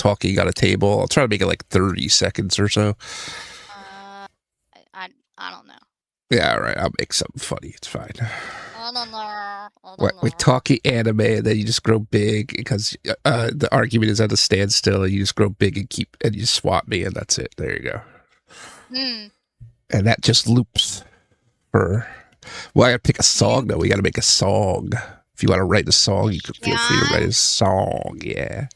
talking on a table. I'll try to make it like 30 seconds or so. I don't know. Yeah, all right. I'll make something funny. It's fine. I don't know. I don't What, we're know. talking anime, and then you just grow big because the argument is at a standstill, and you just grow big and you swap me, and that's it. There you go. And that just loops for. Well, I gotta pick a song though. We gotta make a song. If you want to write a song, you can feel free to write a song. Yeah.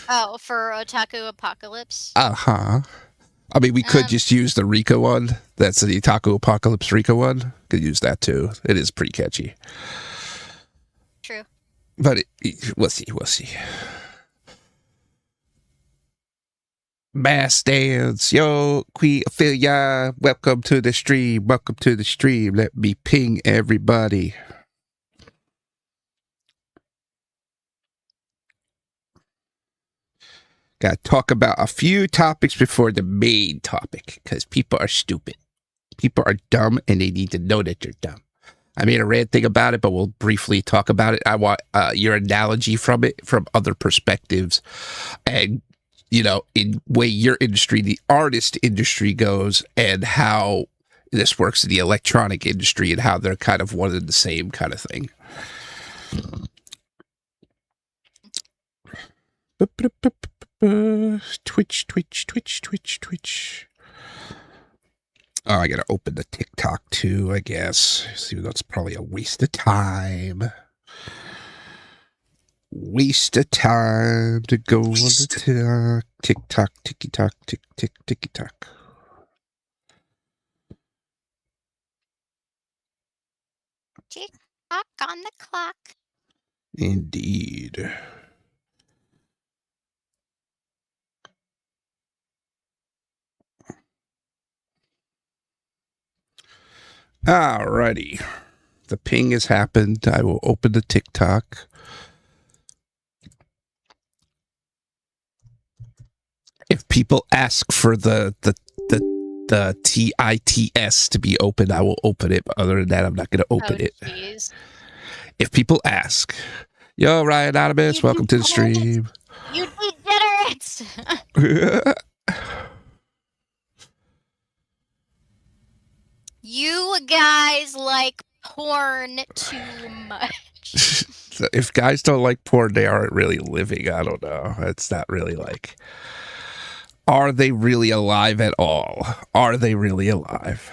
Oh, for Otaku Apocalypse. I mean, we could just use the Rika one. That's the Otaku Apocalypse Rika one. Could use that too. It is pretty catchy. True. But we'll see. We'll see. Mass dance. Yo, Queen Ophelia. Welcome to the stream. Welcome to the stream. Let me ping everybody. Gotta talk about a few topics before the main topic, because people are stupid. People are dumb, and they need to know that they're dumb. I made a rant thing about it, but we'll briefly talk about it. I want your analogy from it, from other perspectives, and in way your industry, the artist industry goes, and how this works in the electronic industry, and how they're kind of one and the same kind of thing. Twitch. Oh, I gotta open the TikTok too, I guess. See, that's probably a waste of time. Waste of time to go on the TikTok, ticky-tock, ticky-tock. Tick-tock on the clock. Indeed. Alrighty. The ping has happened. I will open the TikTok. If people ask for the TITS to be open, I will open it. But other than that, I'm not going to open it. Geez. If people ask, yo, Ryan Anonymous, welcome to the stream. You degenerates! You guys like porn too much. So if guys don't like porn, they aren't really living. I don't know. It's not really like... Are they really alive at all? Are they really alive?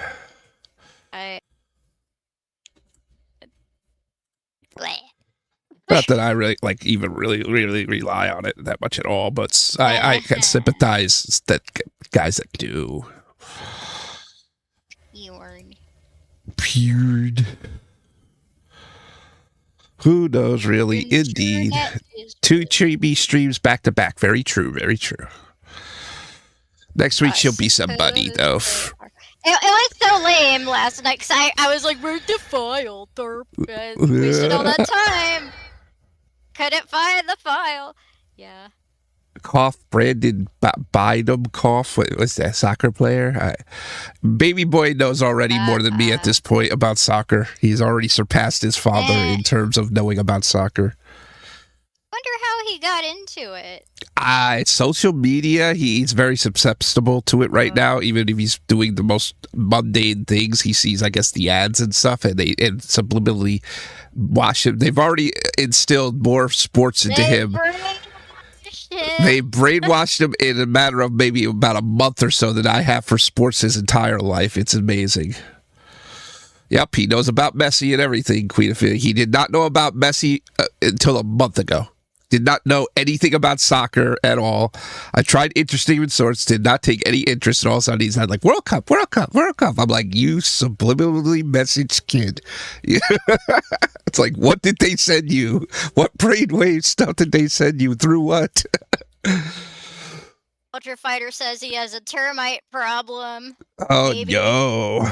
Not that I really really rely on it that much at all, but I can sympathize that guys that do. Peered. Who knows, really? Indeed. 2 chibi streams back to back. Very true. Very true. Next week she'll be somebody, though. It was so lame last night because I was like, where's the file? Wasted all that time. Couldn't find the file. Yeah. Cough, Brandon Bynum cough. What was that, soccer player? Baby boy knows already more than me at this point about soccer. He's already surpassed his father in terms of knowing about soccer. Wonder how he got into it. It's social media. He's very susceptible to it right now. Even if he's doing the most mundane things, he sees, I guess, the ads and stuff, and subliminally watch him. They've already instilled more sports into him. They brainwashed him in a matter of maybe about a month or so that I have for sports his entire life. It's amazing. Yep, he knows about Messi and everything, Queen of He did not know about Messi until a month ago. Did not know anything about soccer at all. I tried interesting in sorts, did not take any interest, and all of a sudden he's like, World Cup. I'm like, you subliminally messaged kid. It's like, what did they send you? What brainwave stuff did they send you? Through what? Ultra Fighter says he has a termite problem. Oh, no.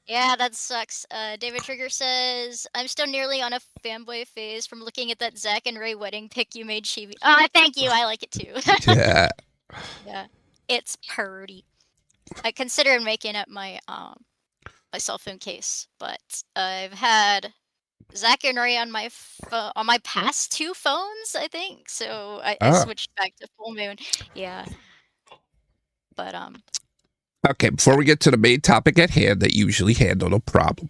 Yeah, that sucks. David Trigger says, I'm still nearly on a fanboy phase from looking at that Zack and Ray wedding pic you made Chibi. Oh, thank you. I like it too. Yeah. Yeah. It's pretty. I considered making it my my cell phone case, but I've had Zack and Ray on my on my past 2 phones, I think. So I Ah. switched back to Full Moon. Yeah. But Okay, before we get to the main topic at hand that you usually handle, no problem.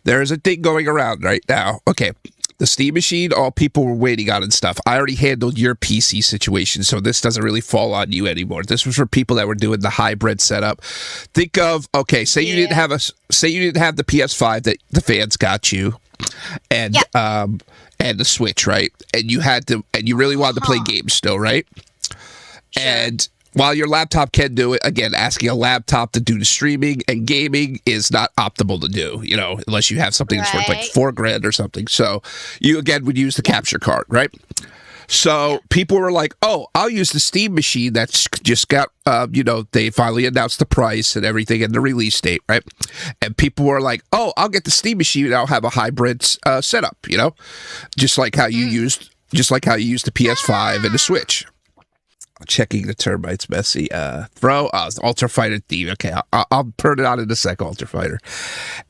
There's a thing going around right now. Okay, the Steam Machine, all people were waiting on and stuff. I already handled your PC situation, so this doesn't really fall on you anymore. This was for people that were doing the hybrid setup. Think of, okay, say you didn't have the PS5 that the fans got you, and and the Switch, right? And you really wanted to play games still, right? Sure. And while your laptop can do it, again, asking a laptop to do the streaming and gaming is not optimal to do, unless you have something that's worth like $4,000 or something. So you, again, would use the capture card, right? So people were like, oh, I'll use the Steam Machine that's just got, they finally announced the price and everything and the release date, right? And people were like, oh, I'll get the Steam Machine and I'll have a hybrid setup, just like how you used the PS5 and the Switch. Checking the termites, messy. Ultra Fighter theme. Okay, I'll turn it on in a sec, Ultra Fighter.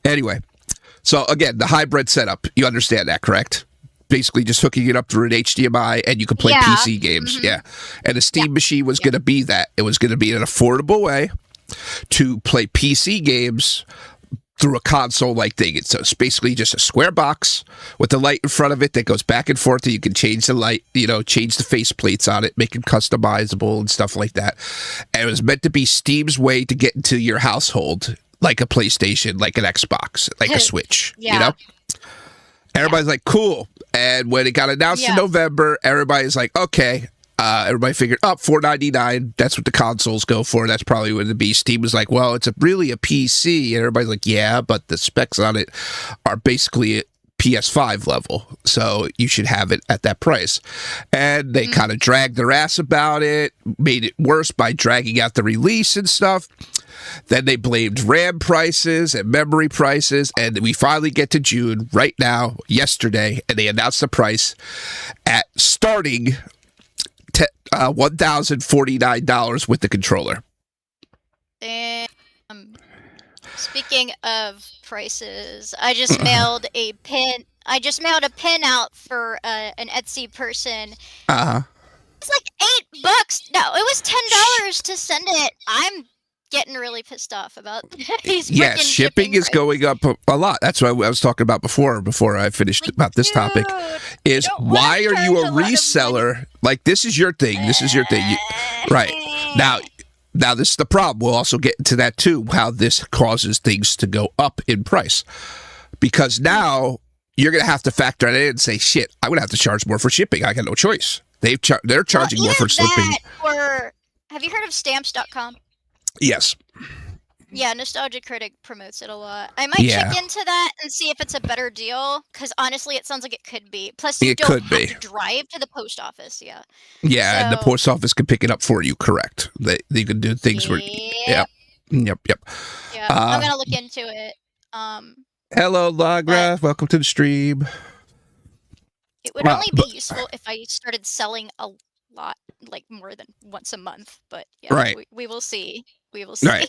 Anyway, so again, the hybrid setup, you understand that, correct? Basically just hooking it up through an HDMI and you can play PC games. Mm-hmm. Yeah. And the Steam Machine was going to be that. It was going to be an affordable way to play PC games through a console-like thing. It's basically just a square box with the light in front of it that goes back and forth, and you can change the light, change the face plates on it, make them customizable and stuff like that. And it was meant to be Steam's way to get into your household, like a PlayStation, like an Xbox, like a Switch, Everybody's like, cool. And when it got announced in November, everybody's like, okay. Everybody figured, $499, that's what the consoles go for. That's probably what it'd be. Steam was like, well, it's really a PC. And everybody's like, yeah, but the specs on it are basically at PS5 level. So you should have it at that price. And they kind of dragged their ass about it, made it worse by dragging out the release and stuff. Then they blamed RAM prices and memory prices. And we finally get to June right now, yesterday, and they announced the price at starting $1,049 with the controller. And speaking of prices, I just mailed a pin. I just mailed a pin out for an Etsy person. It's like $8. No, it was $10 to send it. I'm getting really pissed off about these. Shipping is going up a lot. That's what I was talking about before I finished about this topic. Is why are you a reseller? Like, this is your thing. Right. Now this is the problem. We'll also get into that too, how this causes things to go up in price. Because now you're going to have to factor it in and say, shit, I'm going to have to charge more for shipping. I got no choice. They're charging more for shipping. Or have you heard of stamps.com? Yes. Yeah, Nostalgia Critic promotes it a lot. I might check into that and see if it's a better deal, because honestly, it sounds like it could be. Plus, you don't have to drive to the post office. Yeah, and the post office can pick it up for you. Correct. They can do things where. Yep. Yeah, I'm gonna look into it. Hello, Lagra. Welcome to the stream. It would only be useful if I started selling a lot, like more than once a month. But we will see. We will see. Right.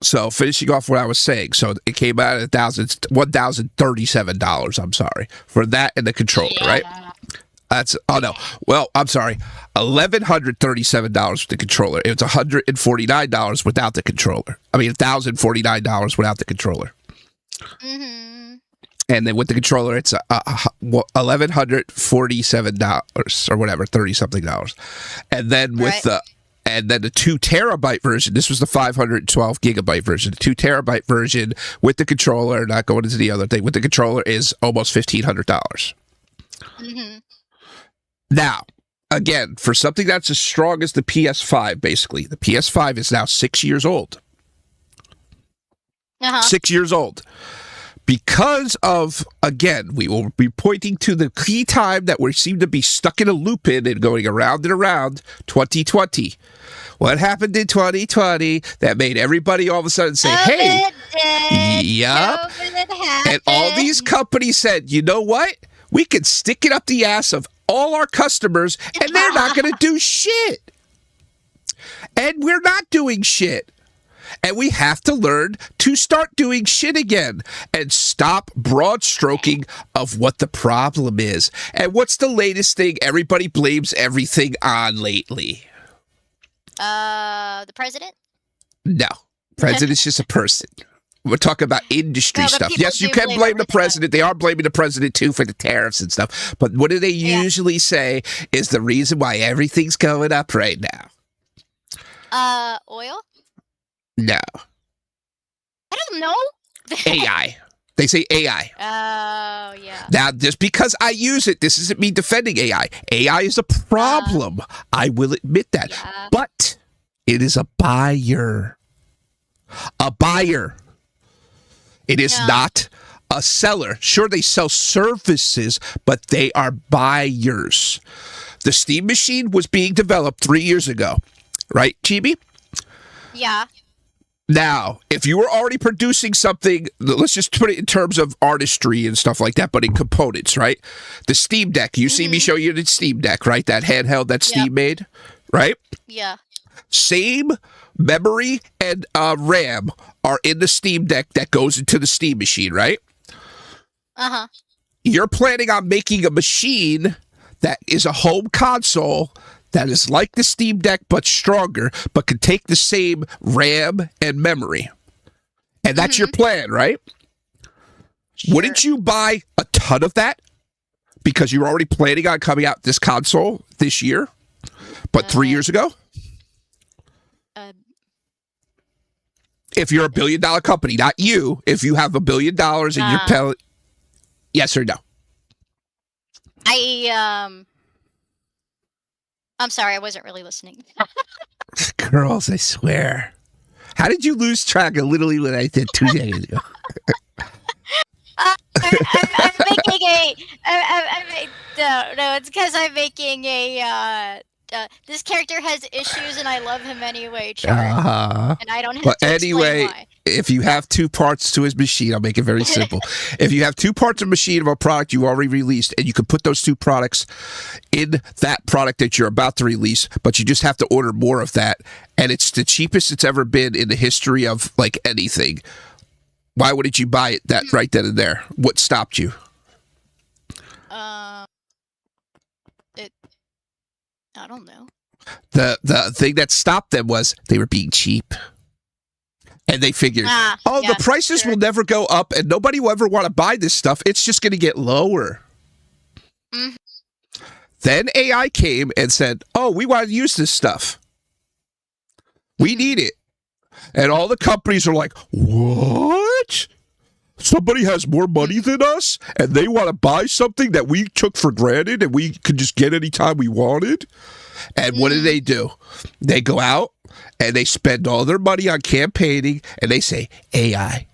So finishing off what I was saying, so it came out at $1,037. I'm sorry for that and the controller, right? That's I'm sorry, $1,137 with the controller. It was $149 without the controller. I mean, $1,049 without the controller. Mm-hmm. And then with the controller, it's $1,147 or whatever, $30-something. And then with the 2 terabyte version, this was the 512 gigabyte version. The 2 terabyte version with the controller, not going into the other thing, with the controller is almost $1,500. Mm-hmm. Now, again, for something that's as strong as the PS5, basically, the PS5 is now 6 years old. 6 years old. Because of, again, we will be pointing to the key time that we seem to be stuck in a loop in and going around and around, 2020. What happened in 2020 that made everybody all of a sudden say, hey, yup. And all these companies said, you know what? We can stick it up the ass of all our customers and they're not going to do shit. And we're not doing shit. And we have to learn to start doing shit again and stop broad stroking of what the problem is. And what's the latest thing everybody blames everything on lately? The president? No. President's just a person. We're talking about industry stuff. Yes, you can blame the president. They are blaming the president, too, for the tariffs and stuff. But what do they usually say is the reason why everything's going up right now? Oil? No. I don't know. AI. They say AI. Oh, yeah. Now, just because I use it, this isn't me defending AI. AI is a problem. I will admit that. Yeah. But it is a buyer. A buyer. It is not a seller. Sure, they sell services, but they are buyers. The steam machine was being developed 3 years ago. Right, Chibi? Yeah. Now, if you were already producing something, let's just put it in terms of artistry and stuff like that, but in components, right? The Steam Deck. You see me show you the Steam Deck, right? That handheld that Steam made, right? Yeah. Same memory and RAM are in the Steam Deck that goes into the Steam machine, right? Uh-huh. You're planning on making a machine that is a home console that is like the Steam Deck but stronger, but can take the same RAM and memory. And that's your plan, right? Sure. Wouldn't you buy a ton of that? Because you're already planning on coming out this console this year, but 3 years ago? If you're $1 billion company, not you, if you have $1 billion and you're telling, yes or no? I'm sorry, I wasn't really listening. Girls, I swear. How did you lose track of literally what I did 2 seconds ago? I'm making no, it's because I'm making a, this character has issues and I love him anyway, chart. And I don't have to explain why. If you have 2 parts to his machine, I'll make it very simple. If you have 2 parts of machine of a product you already released, and you can put those 2 products in that product that you're about to release, but you just have to order more of that, and it's the cheapest it's ever been in the history of like anything, why wouldn't you buy it that right then and there? What stopped you? I don't know. The thing that stopped them was they were being cheap. And they figured, the prices will never go up and nobody will ever want to buy this stuff. It's just going to get lower. Mm-hmm. Then AI came and said, we want to use this stuff. We need it. And all the companies are like, what? Somebody has more money than us and they want to buy something that we took for granted and we could just get anytime we wanted? And what do? They go out and they spend all their money on campaigning and they say, AI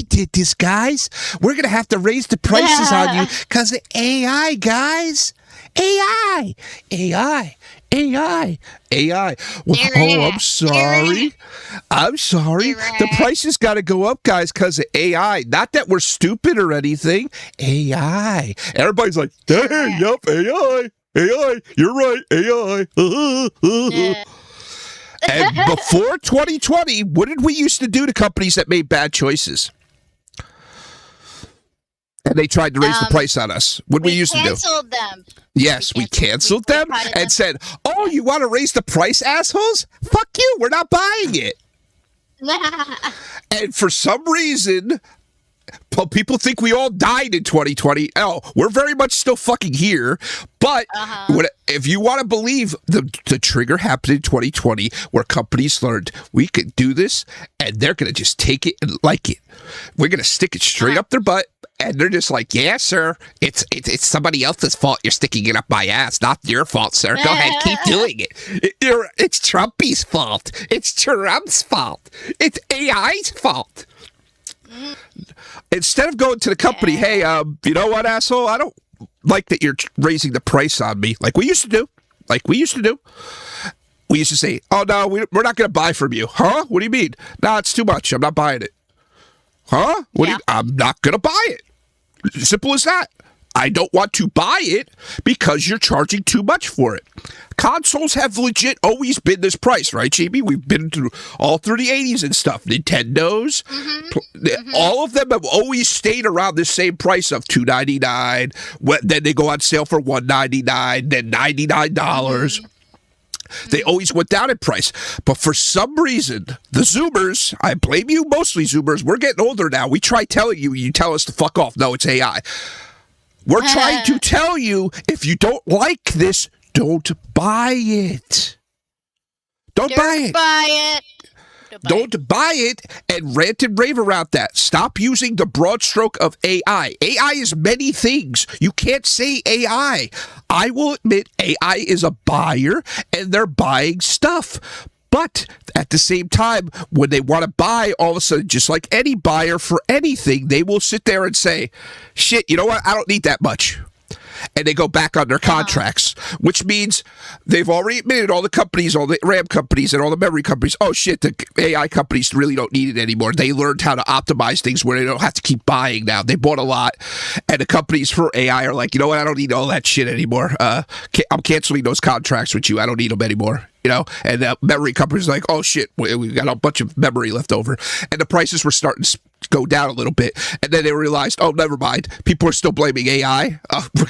did this, guys. We're going to have to raise the prices on you because of AI, guys. AI. Well, I'm sorry. The prices got to go up, guys, because of AI. Not that we're stupid or anything. AI. Everybody's like, hey, yep, AI. You're right, AI. And before 2020, what did we used to do to companies that made bad choices? And they tried to raise the price on us. What we used to do? We canceled them. Yes, we canceled them and said, you want to raise the price, assholes? Fuck you. We're not buying it. And for some reason, people think we all died in 2020. We're very much still fucking here. But if you want to believe the trigger happened in 2020 where companies learned we could do this and they're going to just take it and like it. We're going to stick it straight up their butt. And they're just like, yeah, sir, it's somebody else's fault you're sticking it up my ass, not your fault, sir. Go ahead, keep doing it. It's Trumpy's fault. It's Trump's fault. It's AI's fault. Instead of going to the company, hey, you know what, asshole? I don't like that you're raising the price on me like we used to do. We used to say, oh, no, we're not going to buy from you. Huh? What do you mean? No, it's too much. I'm not buying it. Huh? I'm not going to buy it. Simple as that. I don't want to buy it because you're charging too much for it. Consoles have legit always been this price, right, JB? We've been through all through the 80s and stuff. Nintendos, all of them have always stayed around this same price of $2.99. Then they go on sale for $1.99, then $99. They always went down in price. But for some reason, the Zoomers, I blame you mostly, Zoomers, we're getting older now. We try telling you, you tell us to fuck off. No, it's AI. We're trying to tell you, if you don't like this, don't buy it. Don't buy it. Don't buy it and rant and rave around that. Stop using the broad stroke of AI. AI is many things. You can't say AI. I will admit AI is a buyer and they're buying stuff. But at the same time, when they want to buy, all of a sudden, just like any buyer for anything, they will sit there and say, shit, you know what? I don't need that much. And they go back on their contracts, which means they've already admitted, all the companies, all the RAM companies and all the memory companies, oh shit, the AI companies really don't need it anymore. They learned how to optimize things where they don't have to keep buying now. They bought a lot. And the companies for AI are like, you know what? I don't need all that shit anymore. I'm canceling those contracts with you. I don't need them anymore. You know, and the memory companies like, oh shit, we got a bunch of memory left over. And the prices were starting to go down a little bit. And then they realized, oh, never mind. People are still blaming AI.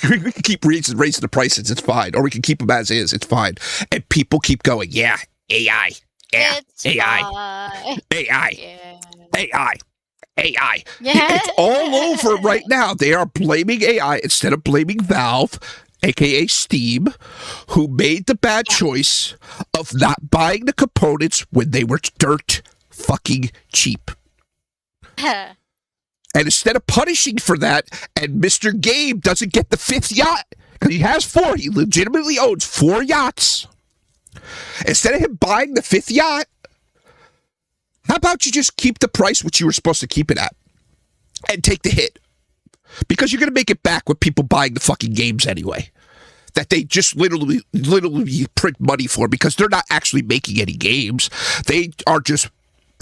We can keep raising the prices. It's fine. Or we can keep them as is. It's fine. And people keep going, yeah, AI. Yeah, It's AI. fine. AI. Yeah. AI. AI. Yeah. It's all over right now. They are blaming AI instead of blaming Valve, aka Steam, who made the bad choice of not buying the components when they were dirt fucking cheap. And instead of punishing for that, and Mr. Gabe doesn't get the 5th yacht, because he has 4, he legitimately owns 4 yachts. Instead of him buying the 5th yacht, how about you just keep the price which you were supposed to keep it at and take the hit? Because you're going to make it back with people buying the fucking games anyway. That they just literally print money for, because they're not actually making any games. They are just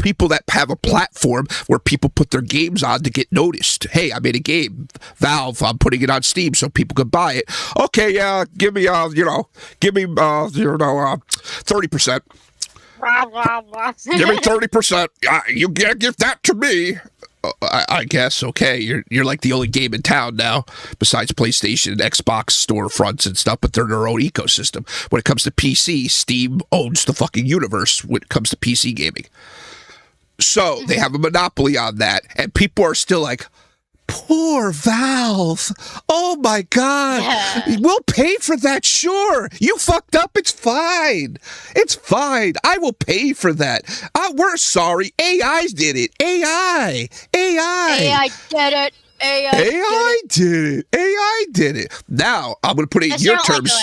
people that have a platform where people put their games on to get noticed. Hey, I made a game. Valve, I'm putting it on Steam so people can buy it. Okay, yeah, give me 30%. Give me 30%. You can't give that to me. I guess, okay, you're like the only game in town now, besides PlayStation and Xbox storefronts and stuff, but they're their own ecosystem. When it comes to PC, Steam owns the fucking universe when it comes to PC gaming. So they have a monopoly on that, and people are still like, poor Valve. Oh my God. Yeah. We'll pay for that, sure. You fucked up, it's fine. It's fine. I will pay for that. We're sorry. AI did it. AI did it. AI did it. Now, I'm going to put it in your terms.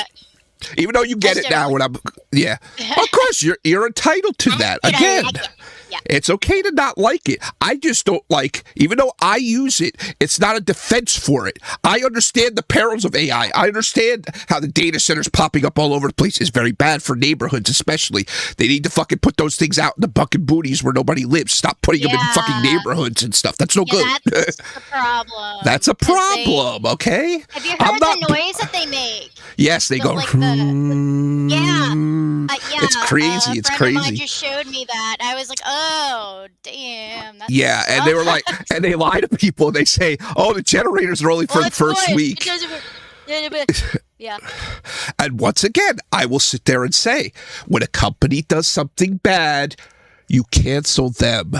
Even though you get it now when I'm... Yeah. Of course, you're entitled to that. Again. Yeah. It's okay to not like it. I just don't like, even though I use it, it's not a defense for it. I understand the perils of AI. I understand how the data centers popping up all over the place is very bad for neighborhoods, especially. They need to fucking put those things out in the bucket booties where nobody lives. Stop putting them in fucking neighborhoods and stuff. That's no good. That's the problem. That's a problem, okay? Have you heard the noise that they make? Yes, they go. Like yeah. It's crazy. It's crazy. A friend of mine just showed me that. I was like, oh, damn. That's and they were like, and they lie to people. And they say, oh, the generators are only for the first week. Yeah. And once again, I will sit there and say, when a company does something bad, you cancel them.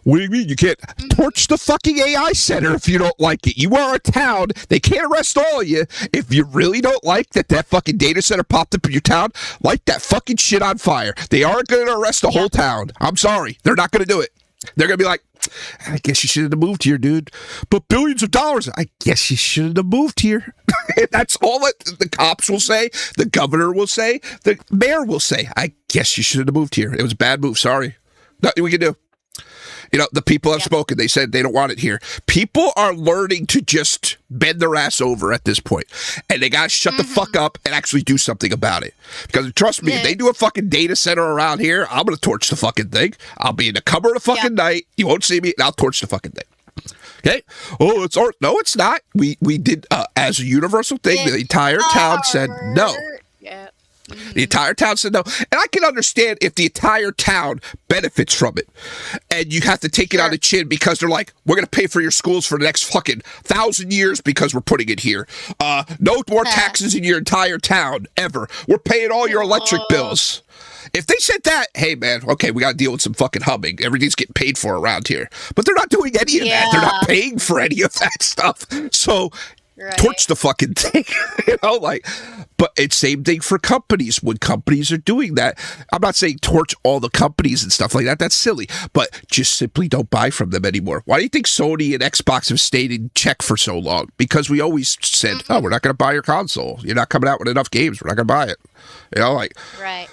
What do you mean? You can't torch the fucking AI center if you don't like it. You are a town. They can't arrest all of you. If you really don't like that fucking data center popped up in your town, light that fucking shit on fire. They aren't going to arrest the whole town. I'm sorry. They're not going to do it. They're going to be like, I guess you shouldn't have moved here, dude. But billions of dollars. I guess you shouldn't have moved here. That's all that the cops will say. The governor will say. The mayor will say, I guess you shouldn't have moved here. It was a bad move. Sorry. Nothing we can do. You know, the people have spoken. They said they don't want it here. People are learning to just bend their ass over at this point. And they got to shut the fuck up and actually do something about it. Because trust me, if they do a fucking data center around here, I'm going to torch the fucking thing. I'll be in the cover of the fucking night. You won't see me, and I'll torch the fucking thing. Okay. Oh, it's art. No, it's not. We did as a universal thing. The entire town said no. Yeah. The entire town said no. And I can understand if the entire town benefits from it. And you have to take it on the chin because they're like, we're going to pay for your schools for the next fucking 1,000 years because we're putting it here. No more taxes in your entire town, ever. We're paying all your electric bills. If they said that, hey, man, okay, we got to deal with some fucking humming. Everything's getting paid for around here. But they're not doing any of that. They're not paying for any of that stuff. So torch the fucking thing, but it's same thing for companies. When companies are doing that, I'm not saying torch all the companies and stuff like that. That's silly, but just simply don't buy from them anymore. Why do you think Sony and Xbox have stayed in check for so long? Because we always said, we're not going to buy your console. You're not coming out with enough games. We're not going to buy it. Right.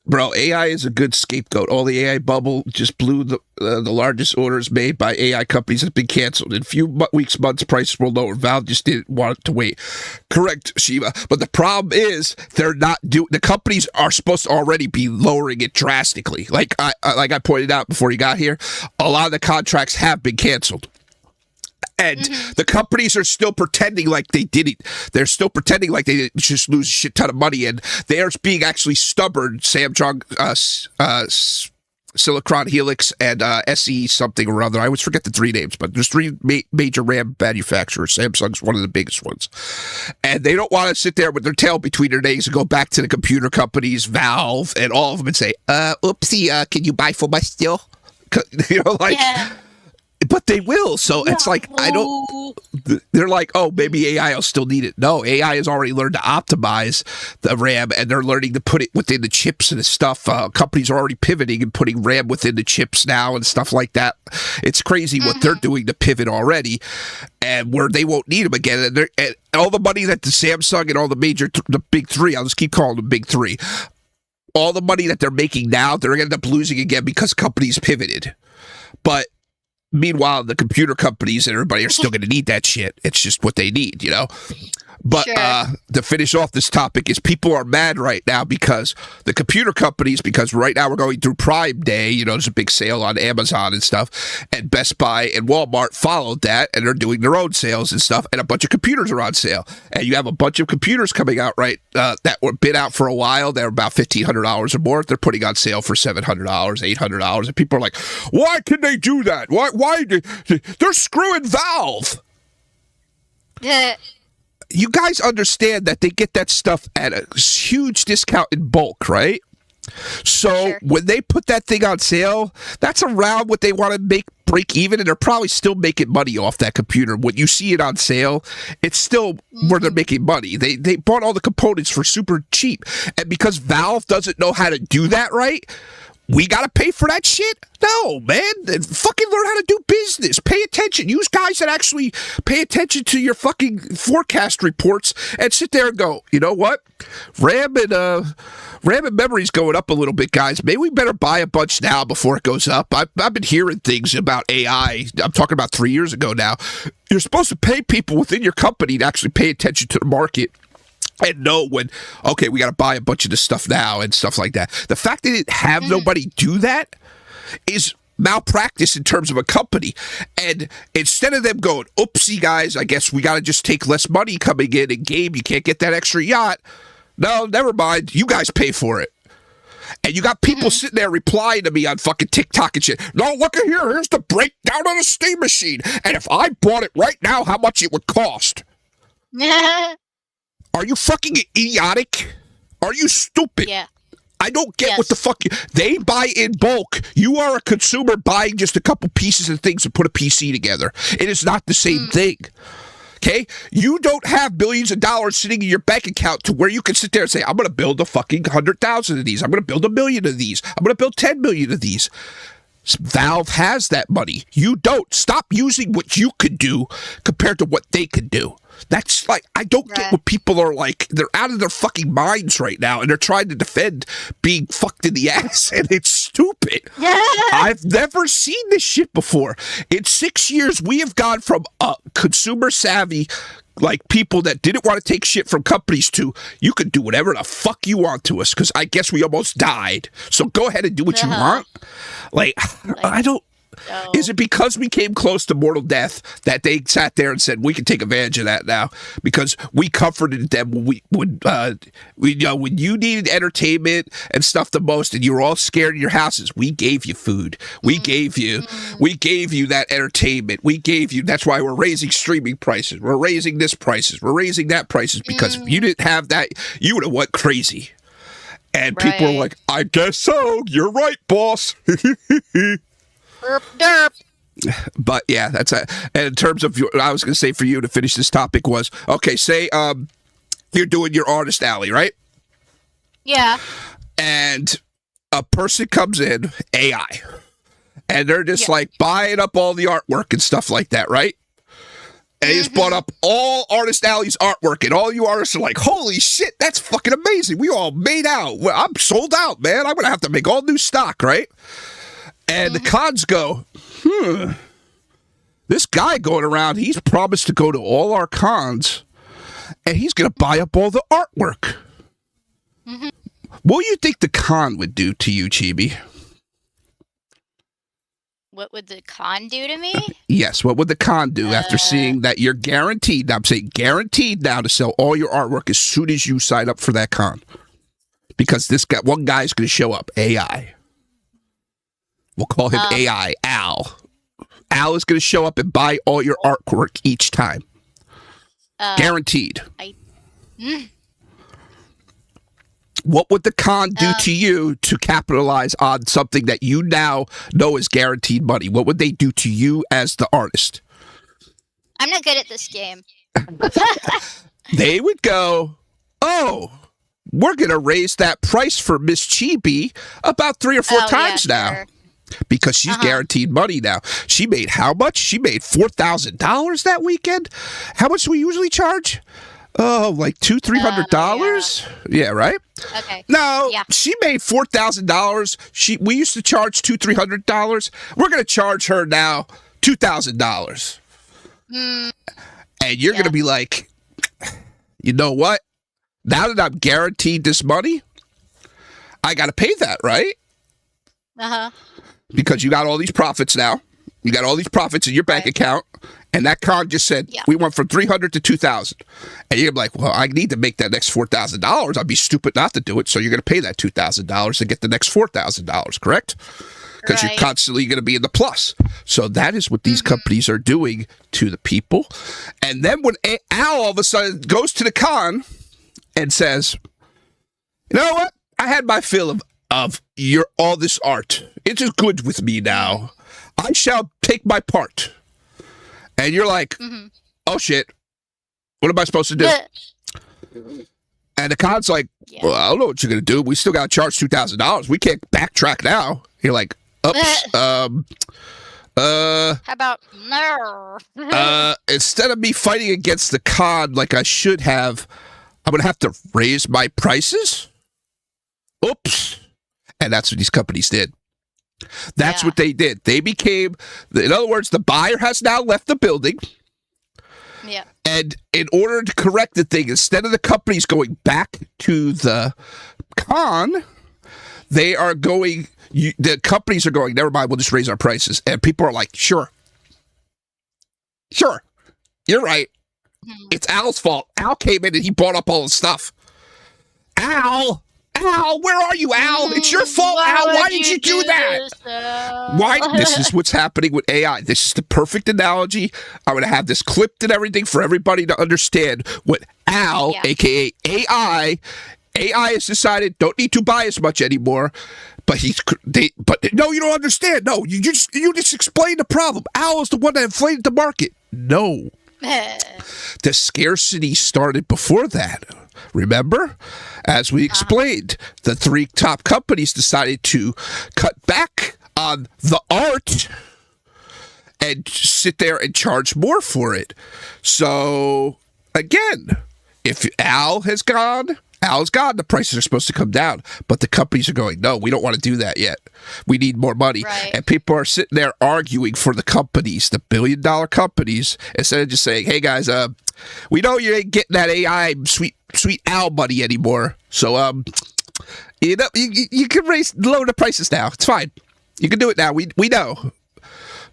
Bro, AI is a good scapegoat. All the AI bubble just blew the largest orders made by AI companies have been canceled. In a few weeks, months, prices will lower. Valve just didn't want to wait. Correct, Shiva. But the problem is they're not doing. The companies are supposed to already be lowering it drastically. Like I pointed out before you got here, a lot of the contracts have been canceled. And the companies are still pretending like they didn't. They're still pretending like they didn't just lose a shit ton of money. And they're being actually stubborn. Samsung, Silicon Helix, and SE something or other. I always forget the three names, but there's three major RAM manufacturers. Samsung's one of the biggest ones. And they don't want to sit there with their tail between their legs and go back to the computer companies, Valve, and all of them and say, oopsie, can you buy from us still? But they will, so it's like, they're like, oh, maybe AI will still need it. No, AI has already learned to optimize the RAM, and they're learning to put it within the chips and stuff. Companies are already pivoting and putting RAM within the chips now and stuff like that. It's crazy what they're doing to pivot already, and where they won't need them again. And all the money that the Samsung and all the the big three, I'll just keep calling them big three, all the money that they're making now, they're going to end up losing again because companies pivoted. But meanwhile, the computer companies and everybody are still going to need that shit. It's just what they need, But to finish off this topic is people are mad right now because the computer companies, because right now we're going through Prime Day, there's a big sale on Amazon and stuff, and Best Buy and Walmart followed that, and they're doing their own sales and stuff, and a bunch of computers are on sale. And you have a bunch of computers coming out, right, that were been out for a while. They're about $1,500 or more. They're putting on sale for $700, $800, and people are like, why can they do that? Why they're screwing Valve? Yeah. You guys understand that they get that stuff at a huge discount in bulk, right? So when they put that thing on sale, that's around what they want to break even, and they're probably still making money off that computer. When you see it on sale, it's still where they're making money. They bought all the components for super cheap, and because Valve doesn't know how to do that right, we got to pay for that shit? No, man. Fucking learn how to do business. Pay attention. Use guys that actually pay attention to your fucking forecast reports and sit there and go, you know what? RAM and memory's going up a little bit, guys. Maybe we better buy a bunch now before it goes up. I've been hearing things about AI. I'm talking about 3 years ago now. You're supposed to pay people within your company to actually pay attention to the market and know when, okay, we got to buy a bunch of this stuff now and stuff like that. The fact that it have nobody do that is malpractice in terms of a company. And instead of them going, oopsie, guys, I guess we got to just take less money coming in, and Gabe, you can't get that extra yacht. No, never mind. You guys pay for it. And you got people sitting there replying to me on fucking TikTok and shit. No, look at here. Here's the breakdown on a steam machine. And if I bought it right now, how much it would cost. Are you fucking idiotic? Are you stupid? Yeah. I don't get what the fuck. They buy in bulk. You are a consumer buying just a couple pieces of things to put a PC together. It is not the same thing. Okay? You don't have billions of dollars sitting in your bank account to where you can sit there and say, I'm going to build a fucking 100,000 of these. I'm going to build 1 million of these. I'm going to build 10 million of these. Valve has that money. You don't. Stop using what you could do compared to what they could do. That's like, I don't get what people are like. They're out of their fucking minds right now, and they're trying to defend being fucked in the ass, and it's stupid. I've never seen this shit before. In 6 years, we have gone from consumer savvy, like people that didn't want to take shit from companies to, you can do whatever the fuck you want to us, because I guess we almost died. So go ahead and do what you want. Like, I don't. So. Is it because we came close to mortal death that they sat there and said, we can take advantage of that now? Because we comforted them when when you needed entertainment and stuff the most and you were all scared in your houses, we gave you food. We gave you that entertainment. We gave you, that's why we're raising streaming prices. We're raising this prices. We're raising that prices, because if you didn't have that, you would have went crazy. And people are like, I guess so. You're right, boss. Derp, derp. But yeah, that's it. And in terms of, I was going to say for you to finish this topic was, okay, say you're doing your artist alley, right? Yeah. And a person comes in, AI, and they're just like buying up all the artwork and stuff like that, right? And he just bought up all Artist Alley's artwork, and all you artists are like, holy shit, that's fucking amazing. We all made out. Well, I'm sold out, man. I'm going to have to make all new stock, right? And the cons go, this guy going around, he's promised to go to all our cons, and he's going to buy up all the artwork. What do you think the con would do to you, Chibi? What would the con do to me? Yes, what would the con do after seeing that you're guaranteed, I'm saying guaranteed now, to sell all your artwork as soon as you sign up for that con? Because one guy's going to show up, AI. We'll call him AI, Al. Al is going to show up and buy all your artwork each time. Guaranteed. What would the con do to you to capitalize on something that you now know is guaranteed money? What would they do to you as the artist? I'm not good at this game. They would go, oh, we're going to raise that price for Miss Chibi about 3 or 4 times now. Sure. Because she's guaranteed money now. She made how much? She made $4,000 that weekend? How much do we usually charge? Oh, like $200-$300? Yeah, right? Okay. No, she made $4,000. We used to charge $200-$300. We're going to charge her now $2,000. And you're going to be like, you know what? Now that I'm guaranteed this money, I got to pay that, right? Because you got all these profits now. You got all these profits in your bank account. And that con just said, we went from $300 to $2,000. And you're like, well, I need to make that next $4,000. I'd be stupid not to do it. So you're going to pay that $2,000 to get the next $4,000, correct? Because you're constantly going to be in the plus. So that is what these companies are doing to the people. And then when Al all of a sudden goes to the con and says, you know what? I had my fill of your all this art. It is good with me now. I shall take my part. And you're like, oh shit, what am I supposed to do? And the con's like, well, I don't know what you're going to do. We still got to charge $2,000. We can't backtrack now. You're like, oops. How about no? Instead of me fighting against the con like I should have, I'm going to have to raise my prices? Oops. And that's what these companies did. That's what they did. They became, in other words, the buyer has now left the building. Yeah. And in order to correct the thing, instead of the companies going back to the con, they are going, the companies are going, never mind, we'll just raise our prices. And people are like, sure, you're right. It's Al's fault. Al came in and he bought up all the stuff. Al, where are you, Al? It's your fault, Al. Why did you do that? Why? This is what's happening with AI. This is the perfect analogy. I'm going to have this clipped and everything for everybody to understand what Al, a.k.a. AI has decided don't need to buy as much anymore. But no, you don't understand. No, you just explained the problem. Al is the one that inflated the market. No. The scarcity started before that. Remember? As we explained, the 3 top companies decided to cut back on the art and sit there and charge more for it. So, again, if Al's gone, the prices are supposed to come down. But the companies are going, no, we don't want to do that yet. We need more money. Right. And people are sitting there arguing for the companies, the billion-dollar companies, instead of just saying, hey, guys, we know you ain't getting that AI sweet Al money anymore. So, you can lower the prices now. It's fine. You can do it now. We know.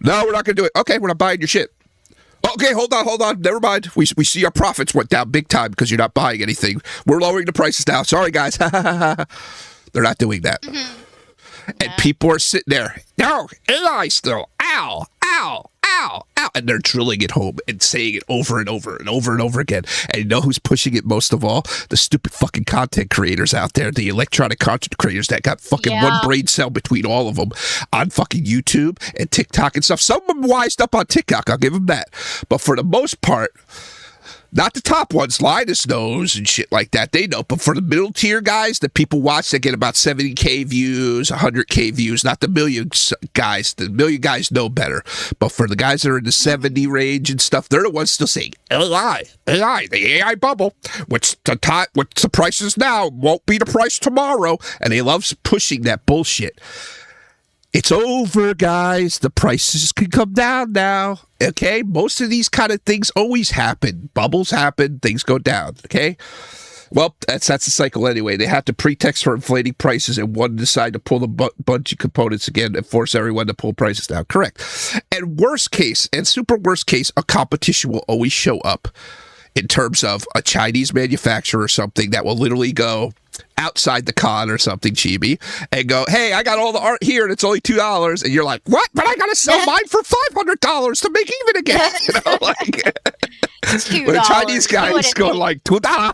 No, we're not going to do it. Okay, we're not buying your shit. Okay, hold on. Never mind. We see our profits went down big time because you're not buying anything. We're lowering the prices now. Sorry, guys. They're not doing that. Mm-hmm. And people are sitting there. No, AI still. Ow, ow, ow, ow. And they're drilling it home and saying it over and over and over and over again. And you know who's pushing it most of all? The stupid fucking content creators out there. The electronic content creators that got fucking one brain cell between all of them on fucking YouTube and TikTok and stuff. Some of them wised up on TikTok. I'll give them that. But for the most part, not the top ones, Linus knows and shit like that. They know. But for the middle tier guys that people watch that get about 70K views, 100K views, not the million guys. The million guys know better. But for the guys that are in the 70 range and stuff, they're the ones still saying, AI, the AI bubble. What's the prices now won't be the price tomorrow. And they love pushing that bullshit. It's over, guys. The prices can come down now. Okay? Most of these kind of things always happen. Bubbles happen. Things go down. Okay? Well, that's the cycle anyway. They have to pretext for inflating prices and one decide to pull the bunch of components again and force everyone to pull prices down. Correct. And worst case, and super worst case, a competition will always show up in terms of a Chinese manufacturer or something that will literally go outside the con or something, chibi, and go, hey, I got all the art here and it's only $2. And you're like, what? But I got to sell mine for $500 to make even again. You know, like, $2. when a Chinese guy is going like, $2.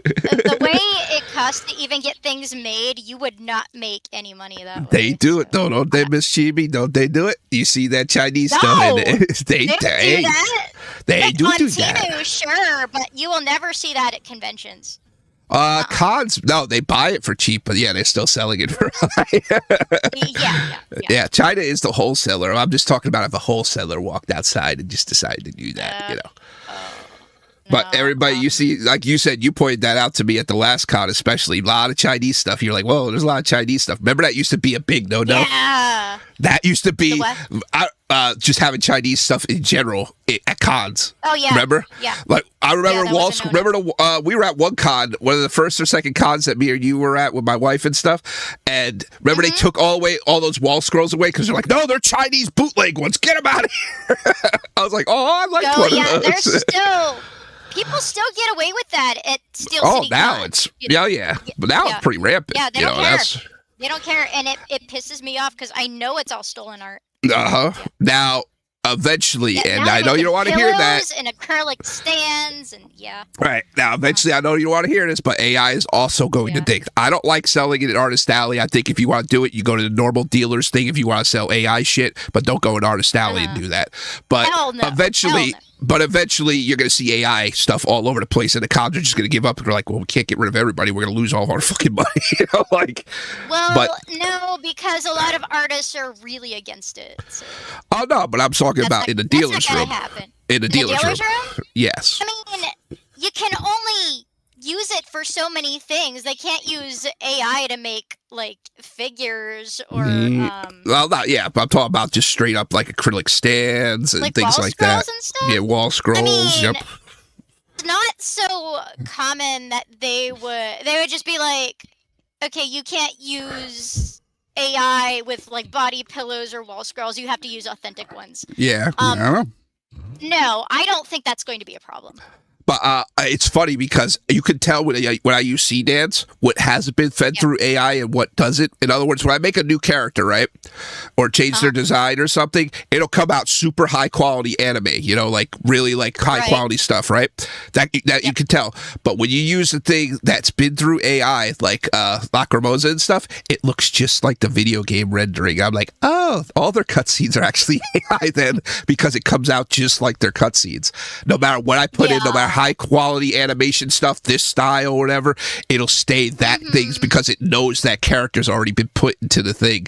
The way it costs to even get things made, you would not make any money that way. They do it though, don't they, Miss Chibi? Don't they do it? You see that Chinese stuff? They do that. They do on do Temu, that. sure, but you will never see that at conventions. Cons, no, they buy it for cheap, but yeah, they're still selling it for high. Yeah, China is the wholesaler. I'm just talking about if a wholesaler walked outside and just decided to do that, you know. But everybody, you see, like you said, you pointed that out to me at the last con, especially. A lot of Chinese stuff. You're like, whoa, there's a lot of Chinese stuff. Remember that used to be a big no-no? Yeah. That used to be just having Chinese stuff in general at cons. Oh, yeah. Remember? Yeah. Like, I remember we were at one con, one of the first or second cons that me or you were at with my wife and stuff. And remember they took all those wall scrolls away because they're like, no, they're Chinese bootleg ones. Get them out of here. I was like, oh, I like one of those. There's still... People still get away with that at Steel City. Now Con. it's but now it's pretty rampant. Yeah, they don't care. They don't care, and it pisses me off because I know it's all stolen art. Now, eventually, and I know you don't want to hear that. And acrylic stands, and Right now, eventually, I know you don't want to hear this, but AI is also going to dig. I don't like selling it at Artist Alley. I think if you want to do it, you go to the normal dealers thing. If you want to sell AI shit, but don't go at Artist Alley and do that. But eventually. But eventually, you're going to see AI stuff all over the place, and the cons are just going to give up. And they're like, well, we can't get rid of everybody. We're going to lose all of our fucking money. You know, like. No, because a lot of artists are really against it. So. Oh, no, but I'm talking about in the dealer's room. In the dealer's room? Yes. I mean, you can only use it for so many things. They can't use AI to make like figures or well, but I'm talking about just straight up like acrylic stands and like things wall like that. And stuff? Yeah, wall scrolls. I mean, yep. It's not so common that they would just be like, okay, you can't use AI with like body pillows or wall scrolls. You have to use authentic ones. Yeah. I don't know. No, I don't think that's going to be a problem. But it's funny because you can tell when I use C-Dance what hasn't been fed through AI and what does it. In other words, when I make a new character, right, or change their design or something, it'll come out super high quality anime. You know, like really like high quality stuff, right? That you can tell. But when you use the thing that's been through AI, like Lacrimosa and stuff, it looks just like the video game rendering. I'm like, oh, all their cutscenes are actually AI then because it comes out just like their cutscenes. No matter what I put in, no matter high quality animation stuff, this style or whatever, it'll stay that things because it knows that character's already been put into the thing.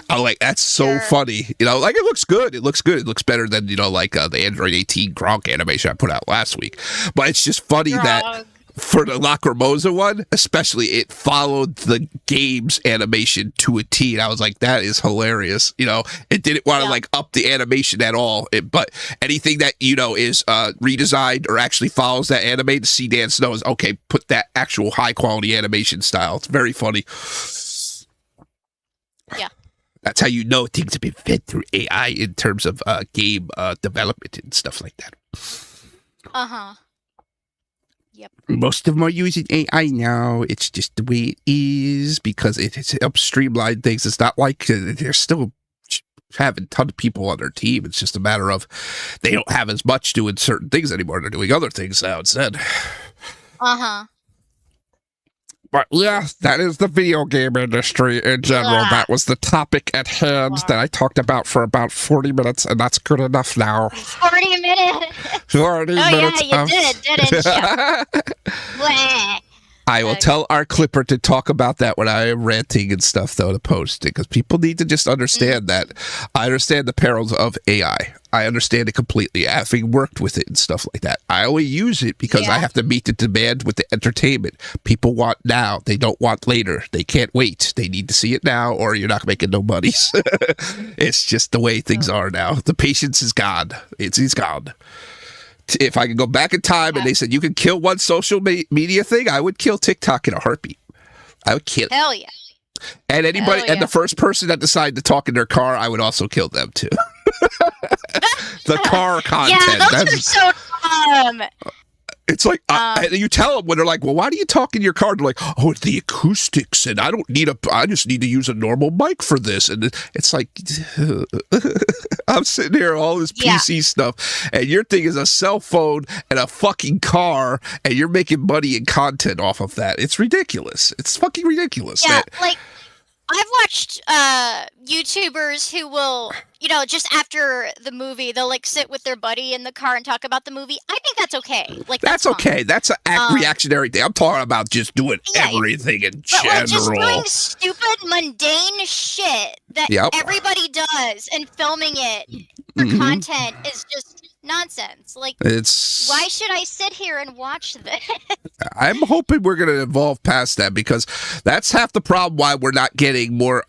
I'm like, that's so funny. You know, like it looks good. It looks good. It looks better than, you know, like the Android 18 Gronk animation I put out last week. But it's just funny that for the Lacrimosa one, especially, it followed the game's animation to a T, and I was like, that is hilarious. You know, it didn't want to like up the animation at all, but anything that, you know, is redesigned or actually follows that anime, the C-Dance knows, okay, put that actual high quality animation style. It's very funny. That's how you know things have been fed through AI in terms of game development and stuff like that. Yep. Most of them are using AI now. It's just the way it is because it helps streamline things. It's not like they're still having a ton of people on their team. It's just a matter of they don't have as much doing certain things anymore. They're doing other things now instead. But yeah, that is the video game industry in general. Yeah. That was the topic at hand that I talked about for about 40 minutes, and that's good enough now. 40 minutes? 40 minutes. Yeah, you didn't you? I will tell our clipper to talk about that when I am ranting and stuff, though, to post it, because people need to just understand that. I understand the perils of AI. I understand it completely, having worked with it and stuff like that. I only use it because I have to meet the demand with the entertainment. People want now. They don't want later. They can't wait. They need to see it now, or you're not making no money. It's just the way things are now. The patience is gone. It's gone. If I could go back in time and they said you could kill one social media thing, I would kill TikTok in a heartbeat. I would kill it. Hell yeah. And anybody, and the first person that decided to talk in their car, I would also kill them too. The car content. Yeah, those are so dumb. It's like, you tell them when they're like, well, why do you talk in your car? They're like, oh, the acoustics, and I just need to use a normal mic for this. And it's like, I'm sitting here, all this PC stuff, and your thing is a cell phone and a fucking car, and you're making money and content off of that. It's ridiculous. It's fucking ridiculous. Yeah, like, I've watched YouTubers who will, just after the movie, they'll like sit with their buddy in the car and talk about the movie. I think that's okay. Like that's okay. That's an reactionary thing. I'm talking about just doing everything in general. Like just doing stupid, mundane shit that everybody does and filming it for content is just nonsense. Like, why should I sit here and watch this? I'm hoping we're going to evolve past that, because that's half the problem why we're not getting more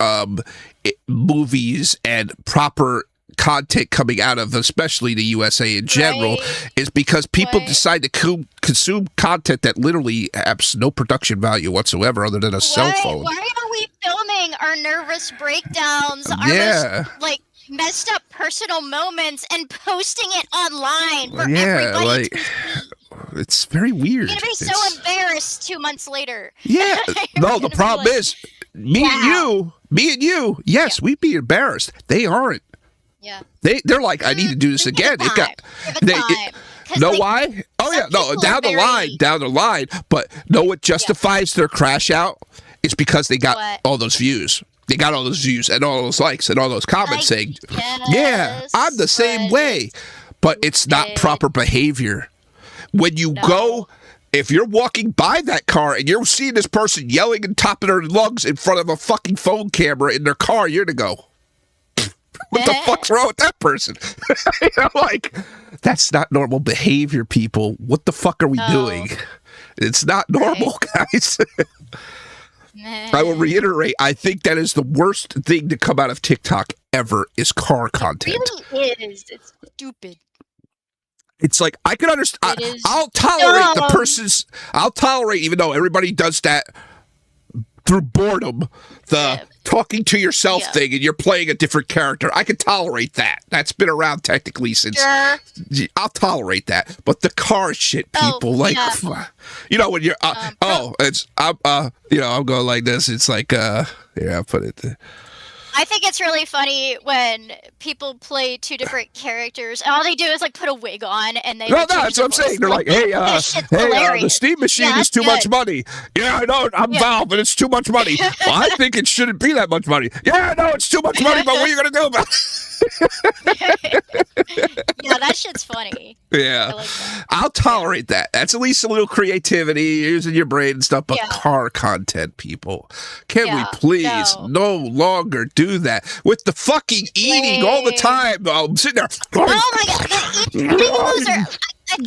movies and proper content coming out of, especially the USA in general, is because people decide to consume content that literally has no production value whatsoever other than a cell phone. Why are we filming our nervous breakdowns, our most, messed up personal moments and posting it online for everybody to see? It's very weird. You're gonna be so embarrassed 2 months later. Yeah. No, the problem is me and you, yes, we'd be embarrassed. They aren't. Yeah. They're like, I need to do this again. Know why? Oh yeah, no, down the line. But know what justifies their crash out? It's because they got all those views. They got all those views and all those likes and all those comments saying, yeah, I'm the same way. But it's not proper behavior. When you go, if you're walking by that car and you're seeing this person yelling and top of their lungs in front of a fucking phone camera in their car, you're to go, what the fuck's wrong with that person? Like, that's not normal behavior, people. What the fuck are we doing? It's not normal, guys. I will reiterate, I think that is the worst thing to come out of TikTok ever is car content. It really is. It's stupid. It's like, I can understand. I'll tolerate the person's. I'll tolerate, even though everybody does that through boredom, the talking to yourself thing, and you're playing a different character. I can tolerate that. That's been around technically since. I'll tolerate that. But the car shit, people, when you're, I'm going like this. It's like, I'll put it there. I think it's really funny when people play two different characters and all they do is like put a wig on and they. No, that's what I'm saying. They're like, hey, the steam machine is too much money. Yeah, I know, I'm Valve, but it's too much money. Well, I think it shouldn't be that much money. Yeah, I know, it's too much money, but what are you gonna do about it? Yeah, that shit's funny. Yeah, like I'll tolerate that. That's at least a little creativity, using your brain and stuff. But car content, people, can we please no longer do that with the fucking eating all the time? I'm sitting there. Oh my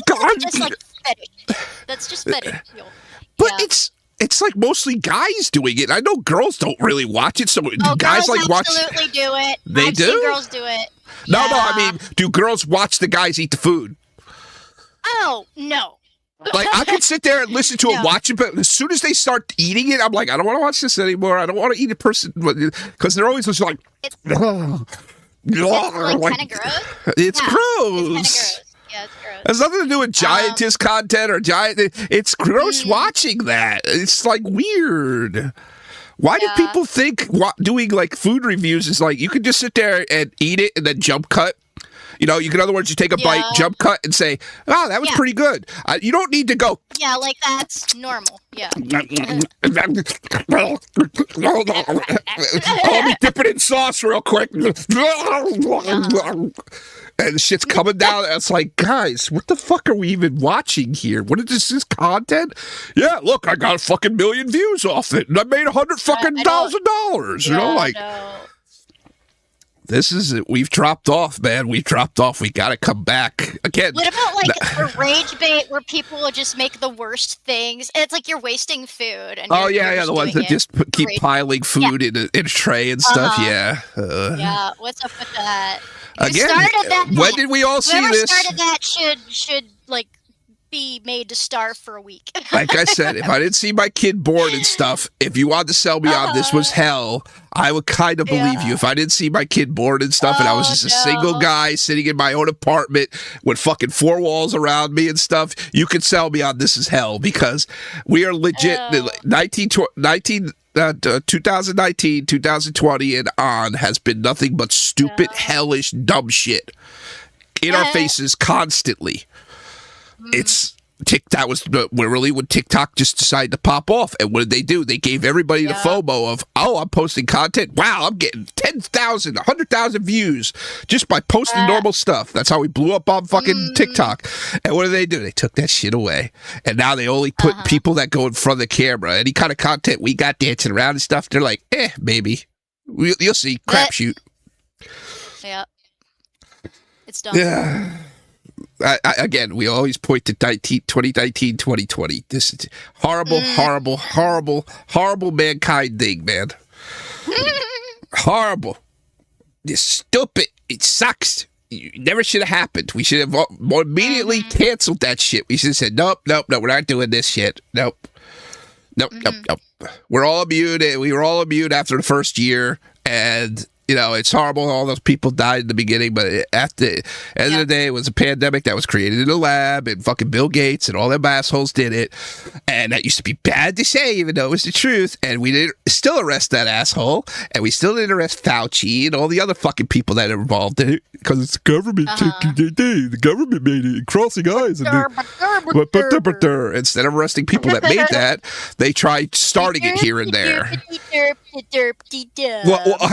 god, that's just like fetish. That's just fetish. But it's like mostly guys doing it. I know girls don't really watch it, so guys like watch. Absolutely do it. I've seen girls do it. No, I mean, do girls watch the guys eat the food? Oh no. Like, I could sit there and listen to it, watch it, but as soon as they start eating it, I'm like, I don't want to watch this anymore. I don't want to eat a person, because they're always just like, it's like kind of gross. It's gross. It's kind of gross. Yeah, it's gross. It has nothing to do with giantess content or giant. It's gross watching that. It's like weird. Why do people think doing like food reviews is like you could just sit there and eat it and then jump cut? You know, you can, in other words, you take a bite, jump cut, and say, "Oh, that was pretty good." You don't need to go. Yeah, like that's normal. Yeah. Let me dip it in sauce real quick. And the shit's coming down. It's like, guys, what the fuck are we even watching here? What is this content? Yeah, look, I got a fucking million views off it, and I made $100,000. You know, like. This is it. We've dropped off, man. We've dropped off. We got to come back again. What about like a rage bait where people will just make the worst things? And it's like you're wasting food. And the ones that just keep piling food in a tray and stuff. Yeah. Yeah. What's up with that? Again, when did we all see this? Whoever started that should like be made to starve for a week. Like I said, if I didn't see my kid born and stuff, if you wanted to sell me on this was hell, I would kind of believe you. If I didn't see my kid born and stuff, and I was just a single guy sitting in my own apartment with fucking 4 walls around me and stuff, you could sell me on this is hell, because we are legit 2019, 2020 and on has been nothing but stupid, hellish, dumb shit in our faces constantly. It's TikTok was really when TikTok just decided to pop off. And what did they do? They gave everybody the FOMO of, oh, I'm posting content. Wow, I'm getting 10,000, 100,000 views just by posting normal stuff. That's how we blew up on fucking TikTok. And what do? They took that shit away. And now they only put people that go in front of the camera. Any kind of content we got dancing around and stuff, they're like, maybe. You'll see. Crapshoot. Yeah. It's done. Yeah. Again, we always point to 2019, 2020. This is horrible, horrible mankind thing, man. Horrible. It's stupid. It sucks. It never should have happened. We should have more immediately canceled that shit. We should have said, nope, we're not doing this shit. Nope. We're all immune. We were all immune after the first year, and you know, it's horrible. All those people died in the beginning, but at the end of the day, it was a pandemic that was created in a lab, and fucking Bill Gates and all them assholes did it. And that used to be bad to say, even though it was the truth. And we didn't still arrest that asshole, and we still didn't arrest Fauci and all the other fucking people that are involved in it, because it's the government taking their day. The government made it, crossing eyes. And instead of arresting people that made that, they tried starting it here and there.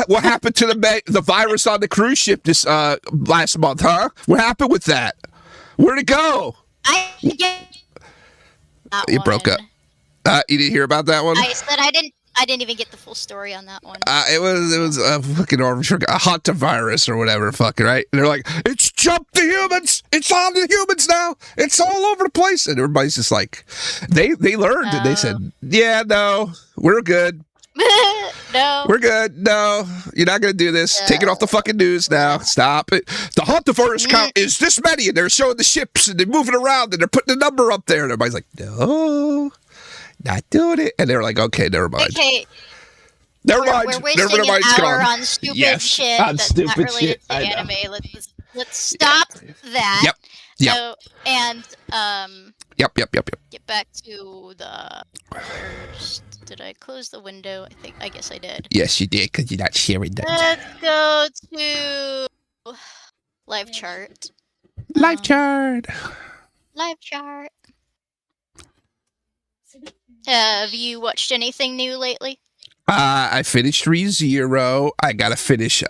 What happened to the virus on the cruise ship this last month, huh? What happened with that? Where'd it go? You broke up. You didn't hear about that one? I said I didn't even get the full story on that one. It was a fucking a hantavirus or whatever, fucking right. And they're like, it's jumped the humans. It's on the humans now. It's all over the place. And everybody's just like, they learned and they said, yeah, no, we're good. No. We're good. No, you're not going to do this. Take it off the fucking news now. Stop it. The hantavirus count is this many, and they're showing the ships, and they're moving around, and they're putting the number up there, and everybody's like, no, not doing it. And they're like, okay, never mind. Okay. Never mind. We're wasting an hour on stupid shit that's not related to anime. Let's stop that. Yep. So, and Yep. Get back to the first. Did I close the window? I guess I did. Yes, you did, because you're not sharing that. Let's go to live chart. Live chart. Have you watched anything new lately? I finished ReZero. I gotta finish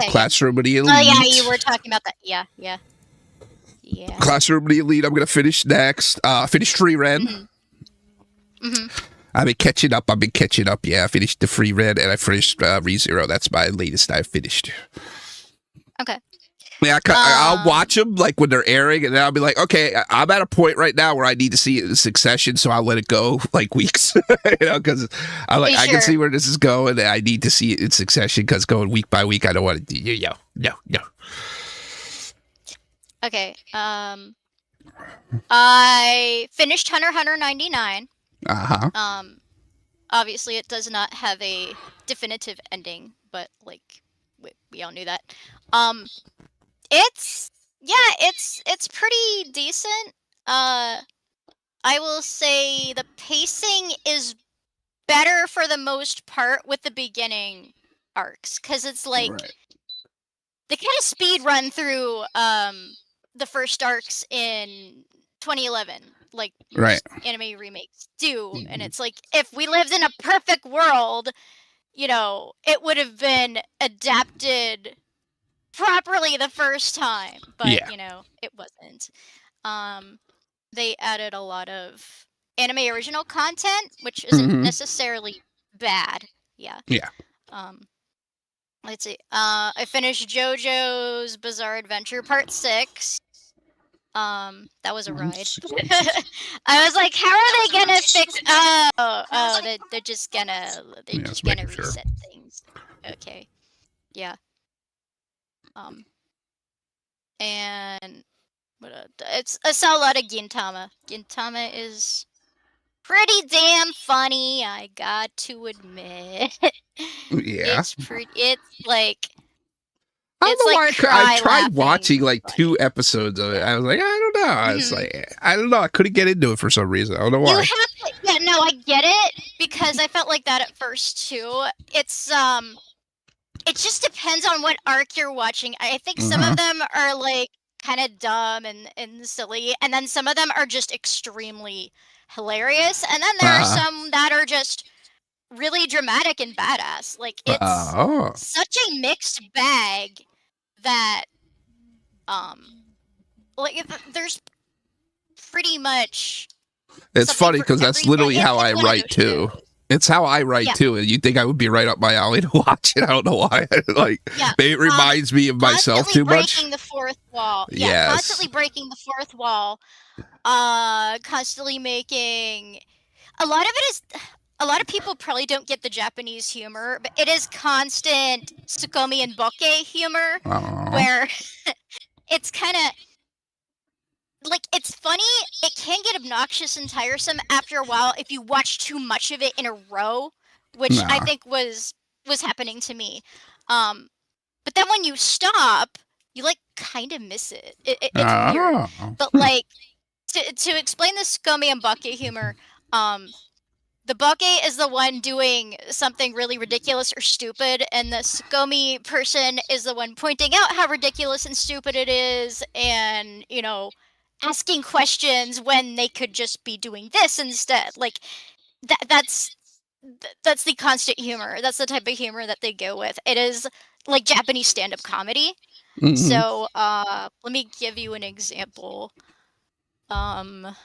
Classroom of the Elite. Oh yeah, you were talking about that. Yeah. Classroom of the Elite. I'm gonna finish next. Finish Free Ren. I've been catching up. Yeah, I finished the Free Ren and I finished ReZero. That's my latest I've finished. Okay. Yeah, I'll watch them like when they're airing, and then I'll be like, okay, I'm at a point right now where I need to see it in succession, so I'll let it go like weeks, because I can see where this is going, and I need to see it in succession, because going week by week, I don't want to do. No. Okay. I finished Hunter 99. Uh-huh. Obviously it does not have a definitive ending, but like we all knew that. It's it's pretty decent. I will say the pacing is better for the most part with the beginning arcs, because it's like Right. they kind of speed run through the first arcs in 2011, like Right. most anime remakes do. And it's like, if we lived in a perfect world, you know, it would have been adapted properly the first time, but Yeah. you know, it wasn't. They added a lot of anime original content, which isn't Mhm. necessarily bad. Yeah. Yeah. Let's see. I finished JoJo's Bizarre Adventure Part 6. That was a ride. I was like, how are they gonna fix? They're just gonna Sure. reset things. Okay. Yeah. And I saw a lot of Gintama. Gintama is pretty damn funny, I got to admit. Yeah. It's like, I it's don't know like why I cry tried laughing watching like funny. 2 episodes of it. I was like, I don't know. It's Mhm. like I don't know. I couldn't get into it for some reason. I don't know You why. have to, yeah, no, I get it, because I felt like that at first too. It's it just depends on what arc you're watching. I think some Uh-huh. of them are like kind of dumb and silly, and then some of them are just extremely hilarious, and then there are Uh-huh. some that are just really dramatic and badass. Like, it's Oh. such a mixed bag that um like there's pretty much It's something funny for because that's everybody. literally how I It's one of write those too. shows. It's how I write Yeah, too, and you think I would be right up my alley to watch it. I don't know why. Like, yeah. maybe it reminds me of myself Constantly too much. breaking the fourth wall. Yeah, Yes. constantly breaking the fourth wall. Constantly making a lot of it is a lot of people probably don't get the Japanese humor, but it is constant Tsukomi and Boke humor, Aw. where it's kind of like, it's funny. It can get obnoxious and tiresome after a while if you watch too much of it in a row, which I Nah. think was happening to me. Um, but then when you stop, you like kind of miss it. It's weird, Oh. but like, to explain the Tsukomi and Boke humor, um, the Bake is the one doing something really ridiculous or stupid, and the Tsukomi person is the one pointing out how ridiculous and stupid it is, and, you know, asking questions when they could just be doing this instead. Like, that's the constant humor. That's the type of humor that they go with. It is like Japanese stand-up comedy. Mm-hmm. So, let me give you an example. Um,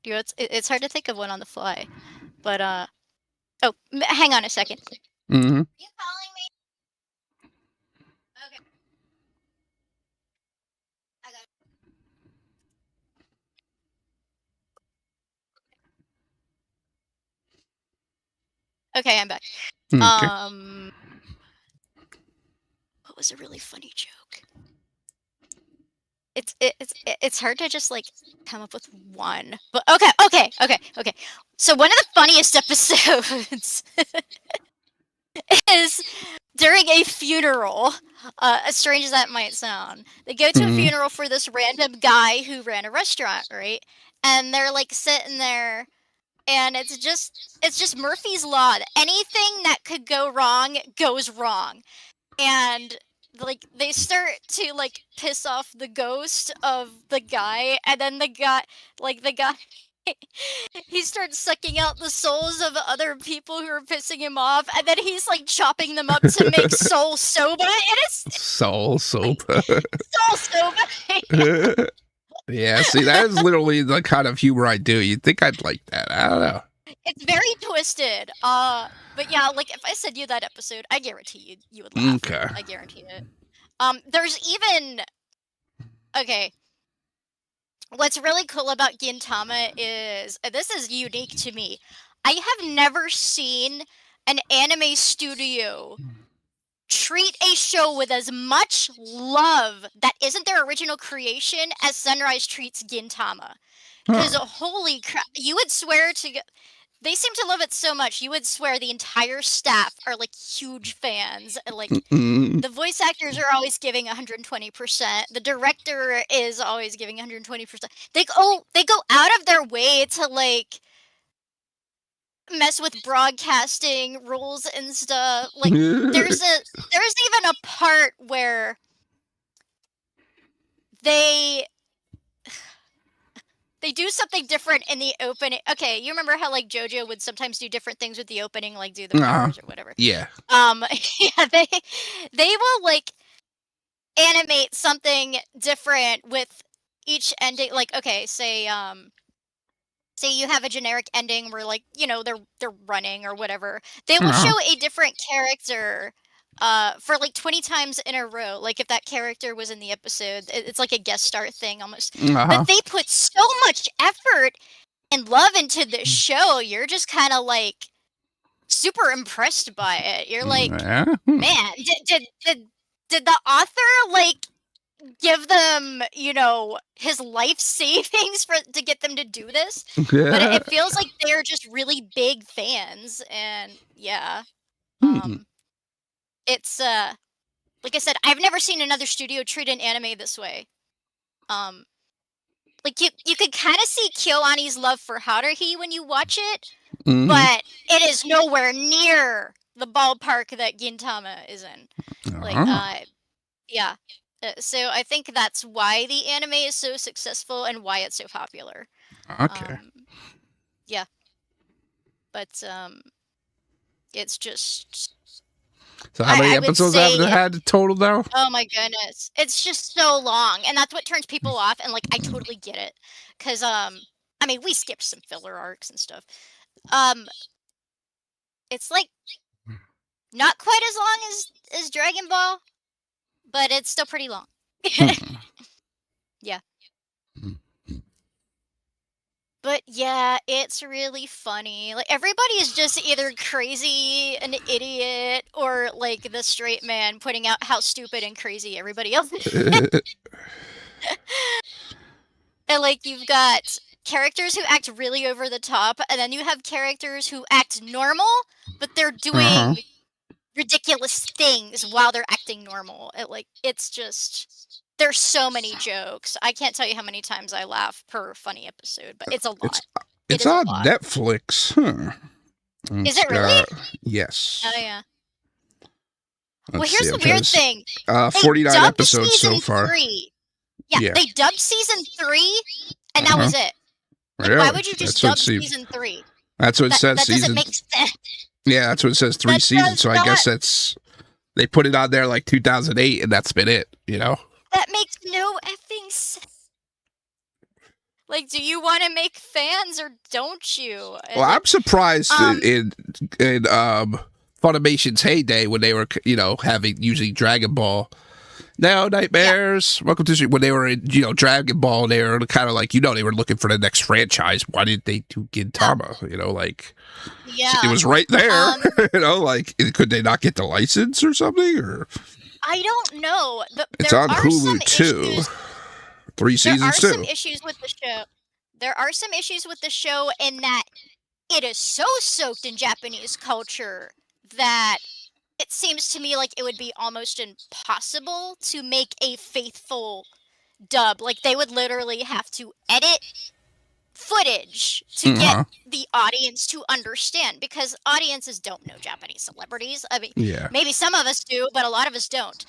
you know, it's hard to think of one on the fly, but oh, hang on a second. Mm-hmm. You calling me? Okay, I got. Okay, I'm back. Okay. What was a really funny joke? It's hard to just like come up with one. But okay. So one of the funniest episodes is during a funeral. As strange as that might sound, they go to a Mm-hmm. funeral for this random guy who ran a restaurant, right? And they're like sitting there, and it's just Murphy's Law. Anything that could go wrong goes wrong. And like they start to like piss off the ghost of the guy, and then the guy he starts sucking out the souls of other people who are pissing him off, and then he's like chopping them up to make soul soba, and it's Soul soap. soul soba. Yeah, see, that is literally the kind of humor I do. You'd think I'd like that. I don't know. It's very twisted. But yeah, like if I said you that episode, I guarantee you would laugh. Okay. I guarantee it. There's even okay. What's really cool about Gintama is this is unique to me. I have never seen an anime studio treat a show with as much love that isn't their original creation as Sunrise treats Gintama. Because holy crap, you would swear to. They seem to love it so much. You would swear the entire staff are like huge fans. And, like the voice actors are always giving 120%. The director is always giving 120%. They go out of their way to like mess with broadcasting rules and stuff. Like there's even a part where they do something different in the opening. Okay, you remember how like JoJo would sometimes do different things with the opening, like do the powers or whatever. Yeah. Yeah, they will like animate something different with each ending. Like, okay, say you have a generic ending where like, you know, they're running or whatever. They will show a different character for like 20 times in a row. Like if that character was in the episode, it's like a guest star thing almost. But they put so much effort and love into this show. You're just kind of like super impressed by it. You're like, man, did the author like give them, you know, his life savings to get them to do this? But it feels like they're just really big fans, and yeah. It's like I said, I've never seen another studio treat an anime this way. Like you could kind of see KyoAni's love for Haruhi when you watch it, but it is nowhere near the ballpark that Gintama is in. Like yeah. So I think that's why the anime is so successful and why it's so popular. Okay. Yeah. But it's just. So how many episodes have they had total now? Oh my goodness, it's just so long, and that's what turns people off. And like, I totally get it, because I mean, we skipped some filler arcs and stuff. It's like not quite as long as Dragon Ball, but it's still pretty long. Yeah. But yeah, it's really funny. Like everybody is just either crazy, an idiot, or like the straight man pointing out how stupid and crazy everybody else is. And like you've got characters who act really over the top, and then you have characters who act normal, but they're doing ridiculous things while they're acting normal. It's just, there's so many jokes. I can't tell you how many times I laugh per funny episode, but it's a lot. It's on Netflix. Is it really? Yes. Oh yeah. Well, here's the weird thing. 49 episodes so far. Yeah, they dubbed season 3, and that was it. Like, why would you just dub season 3? That's what it says. That doesn't make sense. Yeah, that's what it says. 3 seasons. So I guess they put it on there like 2008, and that's been it. You know. That makes no effing sense. Like, do you want to make fans or don't you? Well, I'm surprised in Funimation's heyday when they were, you know, using Dragon Ball. Now, Nightmares, Welcome to when they were in, you know, Dragon Ball, they were kind of like, you know, they were looking for the next franchise. Why didn't they do Gintama? You know, like, it was right there. You know, like, could they not get the license or something? Or I don't know. It's on Hulu too. 3 seasons too. There are some issues with the show. There are some issues with the show in that it is so soaked in Japanese culture that it seems to me like it would be almost impossible to make a faithful dub. Like, they would literally have to edit footage to get the audience to understand, because audiences don't know Japanese celebrities. I mean, maybe some of us do, but a lot of us don't.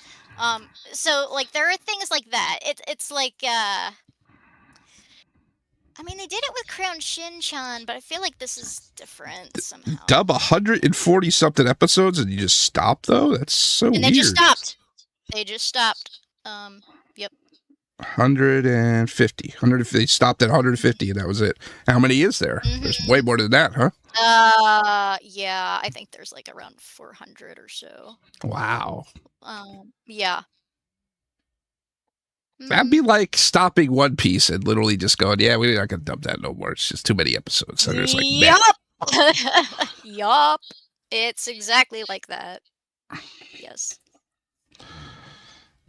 So, like, there are things like that. It's like, I mean, they did it with Crayon Shin-chan, but I feel like this is different somehow. Dub 140 something episodes and you just stop though? That's so weird. And they just stopped. They just stopped. Yep. 150. They stopped at 150 and that was it. How many is there? There's way more than that, huh? Yeah, I think there's like around 400 or so. Wow. Yeah. That'd be like stopping One Piece and literally just going, yeah, we're not going to dub that no more. It's just too many episodes. So there's like, Yup. Yup. It's exactly like that. Yes.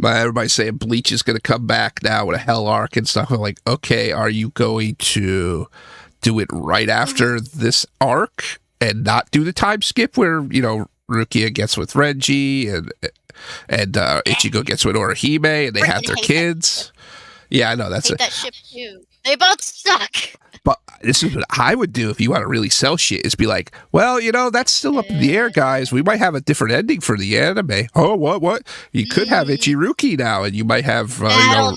Everybody's saying Bleach is going to come back now with a Hell arc and stuff. I'm like, okay, are you going to do it right after this arc and not do the time skip where, Rukia gets with Renji and Ichigo gets with Orihime and they have their kids? Yeah, I know. I hate that ship too. They both suck. But this is what I would do if you want to really sell shit, is be like, well, that's still up in the air, guys. We might have a different ending for the anime. Oh, what? You could have Ichiruki now, and you might have, that'll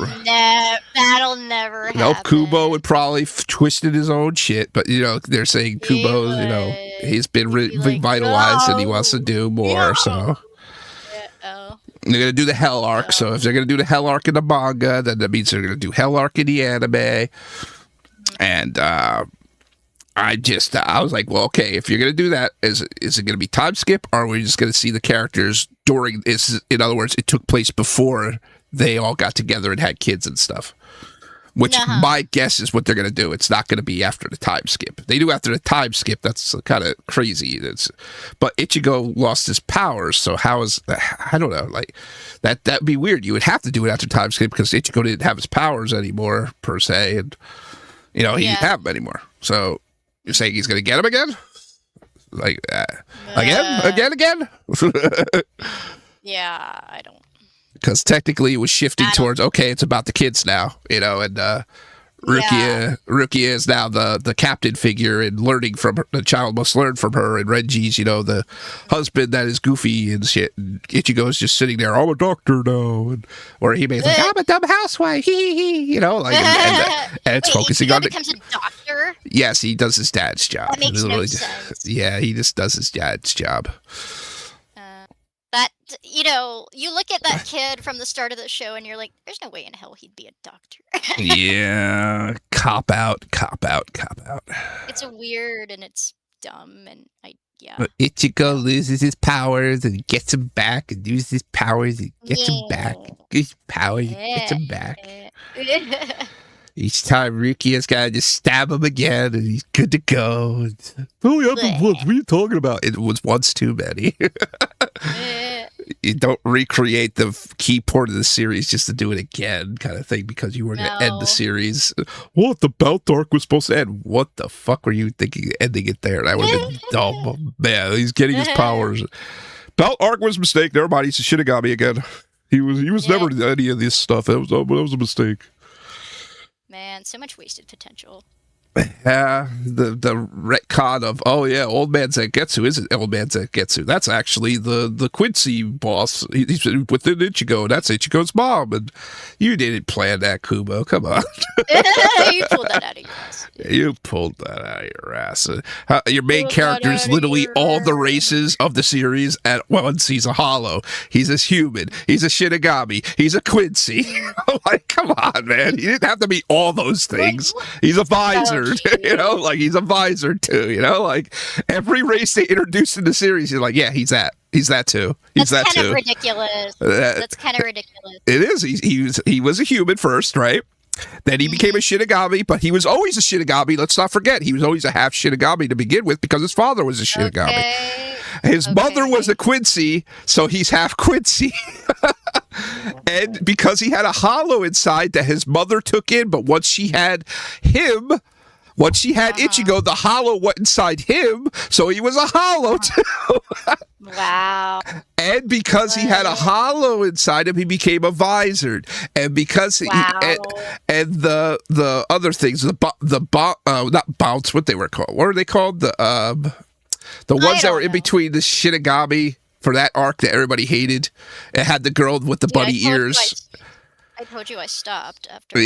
never happen. No, Kubo would probably twisted his own shit, but, they're saying Kubo, he's been revitalized and he wants to do more, so... They're going to do the Hell arc, so if they're going to do the Hell arc in the manga, then that means they're going to do Hell arc in the anime. And I was like, well, okay, if you're going to do that, is it going to be time skip, or are we just going to see the characters during this? In other words, it took place before they all got together and had kids and stuff. Which my guess is what they're going to do. It's not going to be after the time skip. If they do after the time skip, that's kind of crazy. But Ichigo lost his powers, so I don't know, like that'd be weird. You would have to do it after time skip because Ichigo didn't have his powers anymore per se, and he didn't have them anymore. So you're saying he's going to get him again? Like again? Yeah, I don't. Because technically it was shifting towards, okay, it's about the kids now, and Rukia is now the captain figure and learning from her. The child must learn from her, and Renji's, the husband that is goofy and shit. And Ichigo's just sitting there, I'm a doctor now. Or he makes like, I'm a dumb housewife, and it's focusing on becomes a doctor? Yes, he does his dad's job. That makes no sense. Yeah, he just does his dad's job. That, you look at that kid from the start of the show and you're like, there's no way in hell he'd be a doctor. Yeah, cop out. It's weird and it's dumb and But Ichigo loses his powers and gets him back and loses his powers and gets him back. Gets his powers and gets him back. Each time Rukia's got to just stab him again and he's good to go. Only happened once. What are you talking about? It was once too many. You don't recreate the key part of the series just to do it again kind of thing because you were going to end the series. What? The belt arc was supposed to end. What the fuck were you thinking ending it there? That would have been dumb. Man, he's getting his powers. Belt arc was a mistake. Never mind. He's a Shinigami again. He was never any of this stuff. That was a mistake. Man, so much wasted potential. Yeah, the retcon of, old man Zangetsu isn't old man Zangetsu. That's actually the Quincy boss. He's within Ichigo, and that's Ichigo's mom. And you didn't plan that, Kubo. Come on. You pulled that out of your ass. You pulled that out of your ass. Your main character is literally all the races of the series at once. He's a Hollow. He's a human. He's a Shinigami. He's a Quincy. Like, come on, man. He didn't have to be all those things. He's a visor. He's a visor too, like every race they introduced in the series, you're like, yeah, he's that too. He's That's kind of ridiculous. That's kind of ridiculous. It is. He was a human first, right? Then he became a Shinigami, but he was always a Shinigami. Let's not forget, he was always a half Shinigami to begin with because his father was a Shinigami. Okay. His mother was a Quincy, so he's half Quincy. And because he had a Hollow inside that his mother took in, but once she had Ichigo, the Hollow went inside him, so he was a Hollow too. Wow. And because he had a Hollow inside him, he became a Visored. And because and the other things, not bounce, what they were called? What are they called? The ones that were in between the Shinigami for that arc that everybody hated. It had the girl with the bunny ears. I told you I stopped after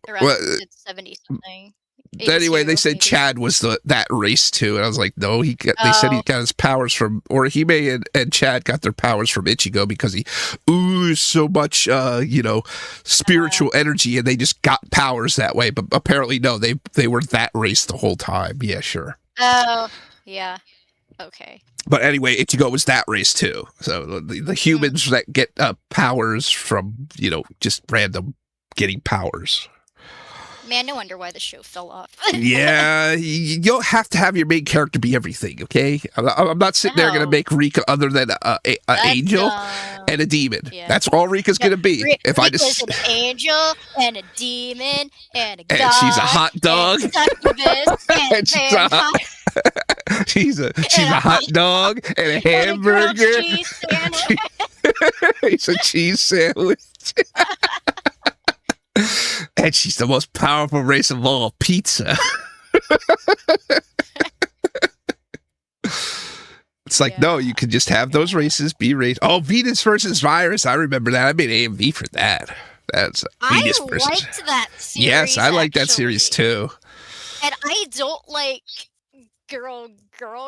around 70 something. Anyway, they said Chad was that race too, and I was like, no, they said he got his powers from Orihime, and Chad got their powers from Ichigo because he oozed so much, spiritual energy, and they just got powers that way. But apparently, no, they were that race the whole time. Yeah, sure. Oh, yeah. Okay. But anyway, Ichigo was that race too. So the humans that get powers from, just random getting powers. Man, no wonder why the show fell off. Yeah, you don't have to have your main character be everything, okay? I'm not sitting there going to make Rika other than an angel. and a demon. Yeah. That's all Rika's gonna be. If I just an angel and a demon and a god, and she's a hot dog. And succubus and vampire. She's a hot dog and a hamburger. And a cheese sandwich. It's a cheese sandwich. And she's the most powerful race of all, pizza. It's like, no, you could just have those races be race. Oh, Venus versus Virus. I remember that. I made AMV for that. That's Venus versus. I liked that series. Yes, I like that series too. And I don't like girl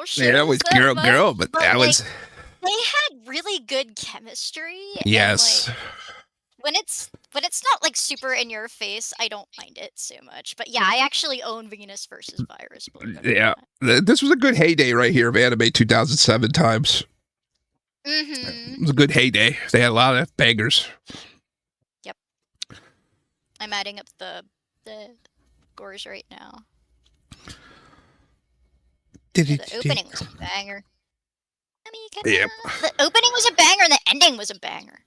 shows. Yeah, it was girl, but that was. They had really good chemistry. Yes. And, when it's not like super in your face, I don't mind it so much. But yeah, I actually own Venus versus Virus. Yeah, this was a good heyday right here of anime 2007 times. Mm-hmm. It was a good heyday. They had a lot of bangers. Yep. I'm adding up the scores right now. The opening was a banger. Yep. The opening was a banger and the ending was a banger.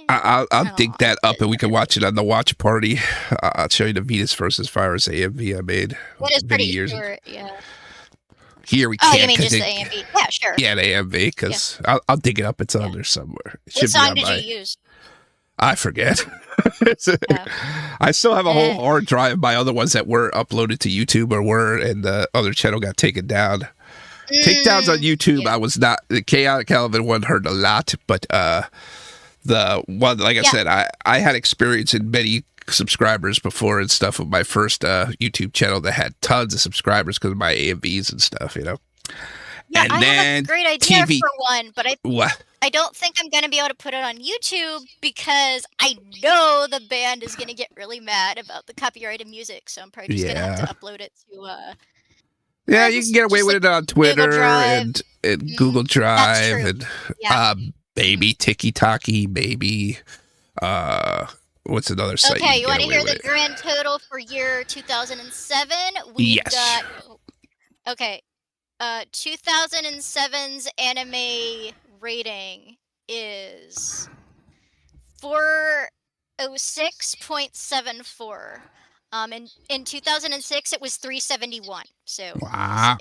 I'll dig that up and we can watch it on the watch party. I'll show you the Venus versus Virus AMV I made. That is pretty short, yeah. Here we can't. Oh, you mean just the AMV? Yeah, sure. Yeah, the AMV, because I'll dig it up. It's on there somewhere. What song did you use? I forget. I still have a whole hard drive of my other ones that were uploaded to YouTube and the other channel got taken down. Takedowns on YouTube, I was not. The Chaotic Calvin one hurt a lot, but the one, like I said, I had experience in many subscribers before and stuff with my first YouTube channel that had tons of subscribers because of my AMVs and stuff, you know. Yeah, and I then have a great idea for one, but what? I don't think I'm going to be able to put it on YouTube because I know the band is going to get really mad about the copyrighted music, so I'm probably just going to have to upload it to yeah, you can get away with it on Twitter and Google Drive and maybe TikTok-y, maybe what's another site? Okay, you want to hear the grand total for year 2007? We got okay. 2007's anime rating is 406.74. In 2006, it was 371. So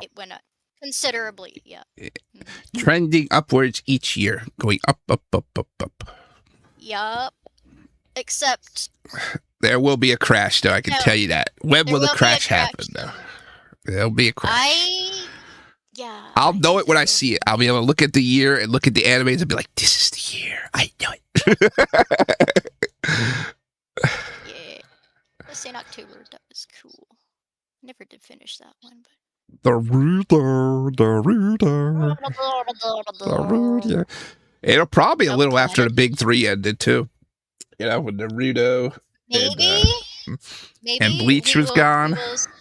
it went up considerably. Yeah. Trending upwards each year, going up. Yup. Except there will be a crash, though. I can tell you that. When will the crash happen, though? There'll be a crash. I'll know it when I see it. I'll be able to look at the year and look at the animes and be like, "This is the year. I know it." St. October, that was cool. Never did finish that one, but the Rudo. It'll probably be a little after the big three ended too. You know, with Naruto. Maybe. And Bleach was gone.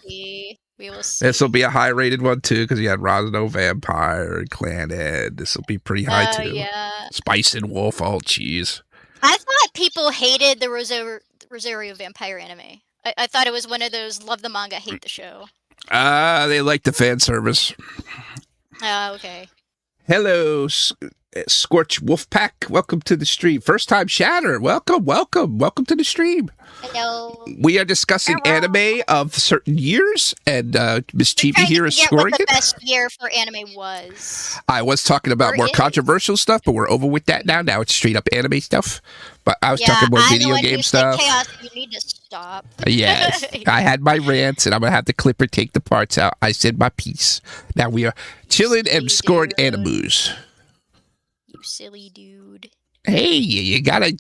We will see. This will be a high-rated one too, because you had Rosano Vampire and Clan Ed. This will be pretty high too. Yeah. Spice and Wolf, all cheese. I thought people hated the Rosario Vampire anime. I thought it was one of those love the manga, hate the show. They like the fan service. Okay. Hello, Scorch Wolfpack. Welcome to the stream. First time Shatter. Welcome to the stream. Hello. We are discussing anime of certain years, and Miss Chibi here is scoring what the best year for anime was. I was talking about more controversial stuff, but we're over with that now. Now it's straight up anime stuff. But I was talking more video game stuff. Chaos, you need to stop. Yes, I had my rants, and I'm gonna have the clipper take the parts out. I said my piece. Now we are chilling and scoring animus. You silly dude. Hey, you gotta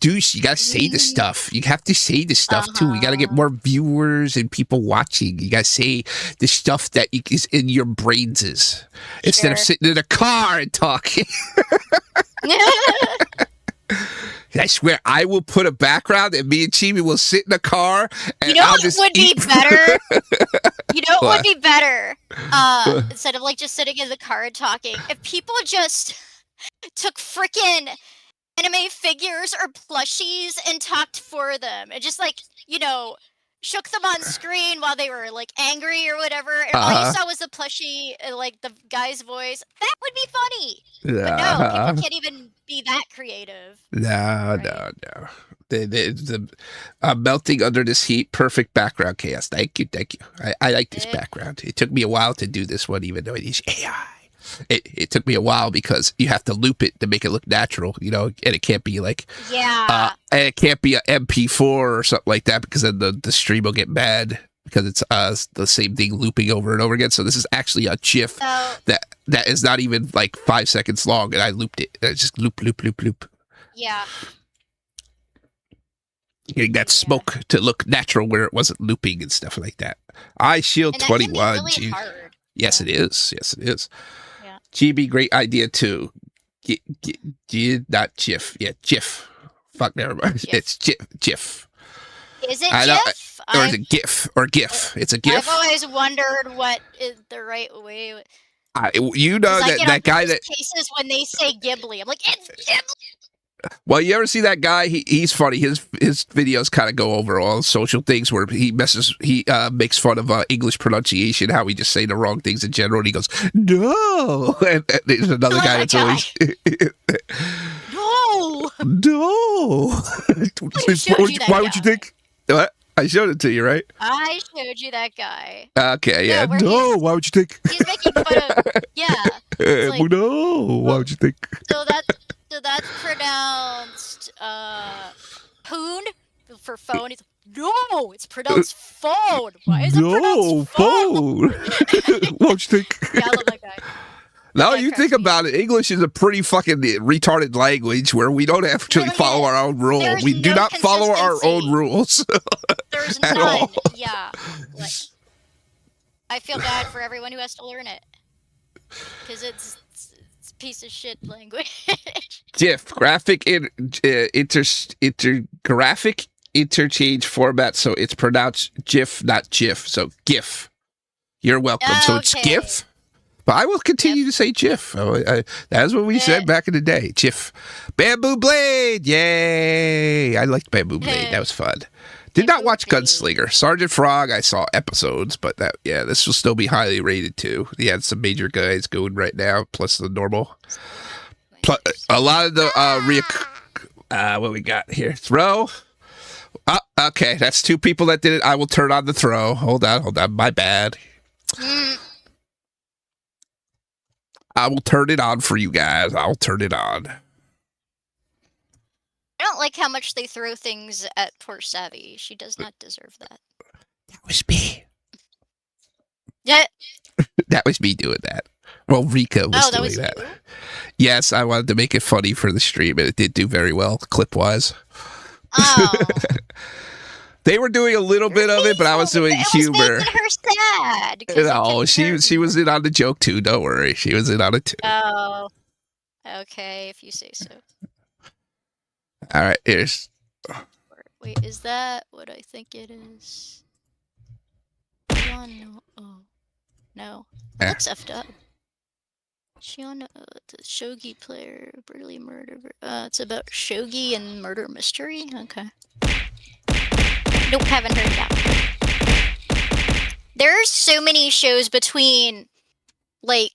say the stuff. You have to say the stuff too. You gotta get more viewers and people watching. You gotta say the stuff that is in your brains instead of sitting in a car and talking. I swear, I will put a background and me and Chibi will sit in a car and you know I'll what just would eat. be better? You know what would be better? Instead of like just sitting in the car and talking, if people just took frickin' anime figures or plushies and talked for them and just like, you know, shook them on screen while they were like angry or whatever, and all you saw was the plushie, like the guy's voice. That would be funny. But no, people can't even be that creative. No, right? no. The melting under this heat, perfect background chaos. Thank you. I like this background. It took me a while to do this one, even though it is AI. It took me a while because you have to loop it to make it look natural, you know, and it can't be like and it can't be a MP4 or something like that because then the stream will get mad because it's the same thing looping over and over again. So this is actually a GIF that is not even like 5 seconds long, and I looped it. And just loop. Yeah. Getting that smoke to look natural where it wasn't looping and stuff like that. Shield 21. Really hard. Yes, it is. Yeah. GB, great idea too. Not GIF. Yeah, GIF. Fuck, never mind. It's GIF. Is it GIF? Or is it GIF? Or GIF? It's a GIF. I've always wondered what is the right way. You know that guy that cases when they say Ghibli, I'm like, it's Ghibli. Well, you ever see that guy? He's funny. His videos kind of go over all social things where he makes fun of English pronunciation, how we just say the wrong things in general. And he goes, no. And there's another guy that's always, no. Why would you think? What? I showed it to you, right? I showed you that guy. Okay, yeah. No, why would you think? He's making fun of, like, no, why would you think? So that's pronounced poon for phone. He's like, no, it's pronounced phone. Why is it pronounced phone? Why would you think? Yeah, I love that guy. Now you think about it, English is a pretty fucking retarded language where we don't actually follow our own rules. We do not follow our own rules. There's none. All. Yeah. Like, I feel bad for everyone who has to learn it. Because it's a piece of shit language. GIF, graphic graphic interchange format, so it's pronounced GIF, not GIF. So GIF. You're welcome. Okay. So it's GIF. But I will continue to say GIF. That's what we said back in the day. GIF. Bamboo Blade. Yay. I liked Bamboo Blade. That was fun. Did not watch Gunslinger. Sergeant Frog, I saw episodes, but this will still be highly rated too. He had some major guys going right now, plus the normal. Plus, a lot of the what we got here? Throw. Okay, that's 2 people that did it. I will turn on the throw. Hold on. My bad. I will turn it on for you guys. I'll turn it on. I don't like how much they throw things at poor Savvy. She does not deserve that. That was me. Yeah. That was me doing that. Well, Rika was doing that. You? Yes, I wanted to make it funny for the stream, and it did do very well, clip-wise. Oh. They were doing a little bit of it, but I was doing humor. Making her sad. No, she was in on the joke too. Don't worry, she was in on it too. Oh, okay, if you say so. All right, here's. Wait, is that what I think it is? No. Oh, no. It looks effed up. Shion, the shogi player, brutally murdered. It's about shogi and murder mystery. Okay. Nope, haven't heard that. There's so many shows between, like,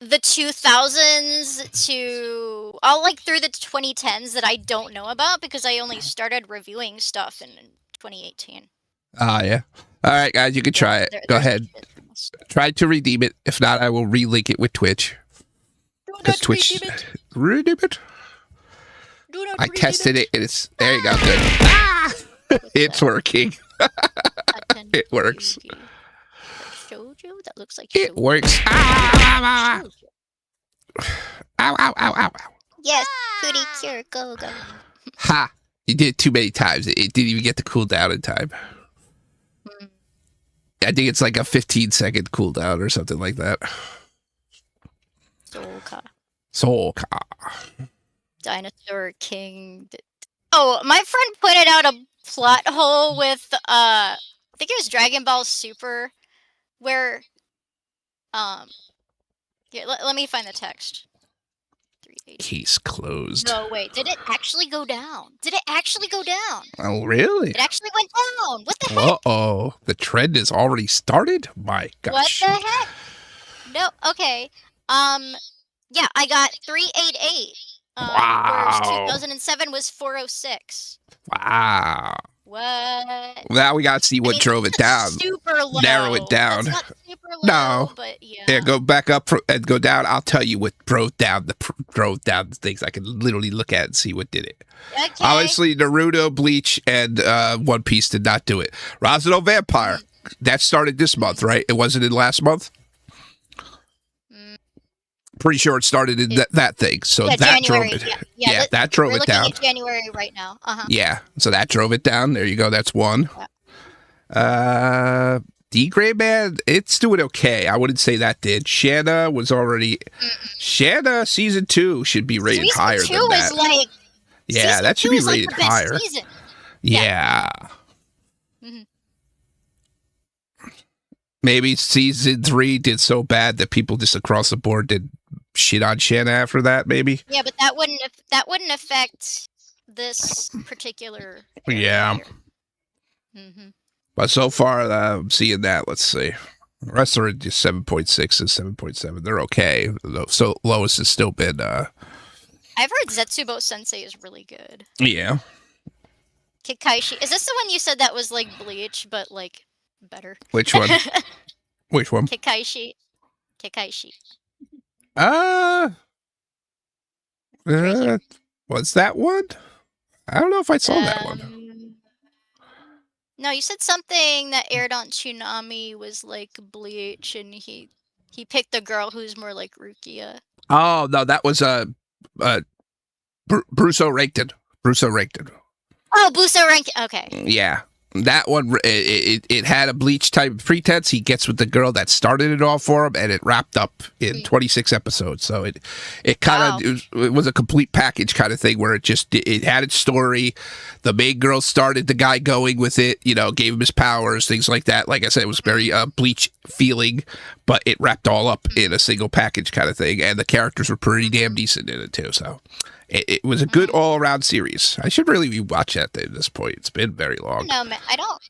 the 2000s to through the 2010s that I don't know about because I only started reviewing stuff in 2018. Yeah. All right, guys, you can try it. Go ahead. Try to redeem it. If not, I will relink it with Twitch. Because Twitch redeem it. I tested it and it's there. You go. Good. Ah! It's working. It works. Shoujo? That looks like shoujo. It works. Ow, ow, ow, ow. Yes, pretty cure. Go. Ha! You did it too many times. It didn't even get the cooldown in time. I think it's like a 15-second cooldown or something like that. Soulka. Dinosaur King. Oh, my friend pointed out a plot hole with I think it was Dragon Ball Super, where here, let me find the text. 380. Case closed. No, wait. Did it actually go down? Did it actually go down? Oh, really? It actually went down. What the heck? Uh-oh. The trend has already started? My gosh. What the heck? No, okay. Yeah, I got 388. Whereas Wow. 2007 was 406. Wow. What? Now we got to see what drove it down. Super low. Narrow it down. That's not super low, No. but yeah. Yeah, go back up and go down. I'll tell you what drove down the things. I can literally look at and see what did it. Okay. Obviously, Naruto, Bleach, and One Piece did not do it. Rosano Vampire, that started this month, right? It wasn't in last month? Pretty sure it started in that thing. So yeah, that January, drove it. Yeah, that drove it down. We're looking at January right now. Yeah, so that drove it down. There you go. That's one. Yeah. D-Grade Man, it's doing okay. I wouldn't say that did. Shanna was already... Shanna season 2 should be rated higher than that. Season 2 is like... Yeah, that should be rated like the best higher. Season. Yeah. Mm-hmm. Maybe season 3 did so bad that people just across the board did shit on Shanna after that, maybe? Yeah, but that wouldn't affect this particular... Yeah. Mm-hmm. But so far, I'm seeing that. Let's see. The rest are just 7.6 and 7.7. They're okay. So lowest has still been... I've heard Zetsubo Sensei is really good. Yeah. Kikaishi. Is this the one you said that was like Bleach, but like better? Which one? Which one? Kikaishi. Was that one? I don't know if I saw that one. No, you said something that aired on Toonami was like Bleach, and he picked a girl who's more like Rukia. Oh no, that was Bruce O'Rankton. Oh, Buso Rank. Okay. Yeah. That one, it had a Bleach type pretense. He gets with the girl that started it all for him, and it wrapped up in 26 episodes. So it kind of it was a complete package kind of thing where it had its story. The main girl started the guy going with it, gave him his powers, things like that. Like I said, it was very Bleach feeling, but it wrapped all up in a single package kind of thing, and the characters were pretty damn decent in it too. So it was a good all-around series. I should really rewatch that at this point. It's been very long. No, man, I don't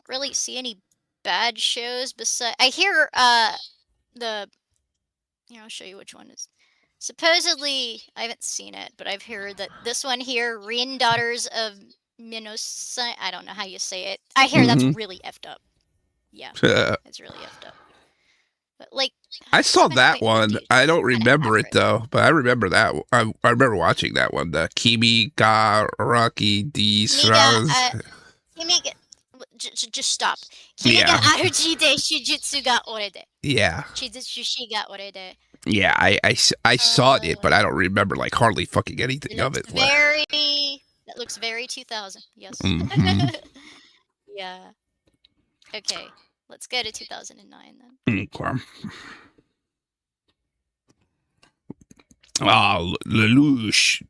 really see any bad shows. Besides, I hear I'll show you which one is. Supposedly, I haven't seen it, but I've heard that this one here, Rin Daughters of Minosa, I don't know how you say it. I hear that's really effed up. Yeah, it's really effed up. But like, I saw that one. I don't remember it though, but I remember that. I remember watching that one. The Kimi ga Rocky di just stop. Kimi ga aruji de shujutsu ga ore de. Yeah. Shujutsu ga ore de. Yeah, I saw it, but I don't remember like hardly fucking anything of it. That looks very 2000. Yes. Mm-hmm. Yeah. Okay. Let's go to 2009 then. Okay. Oh, Lelouch.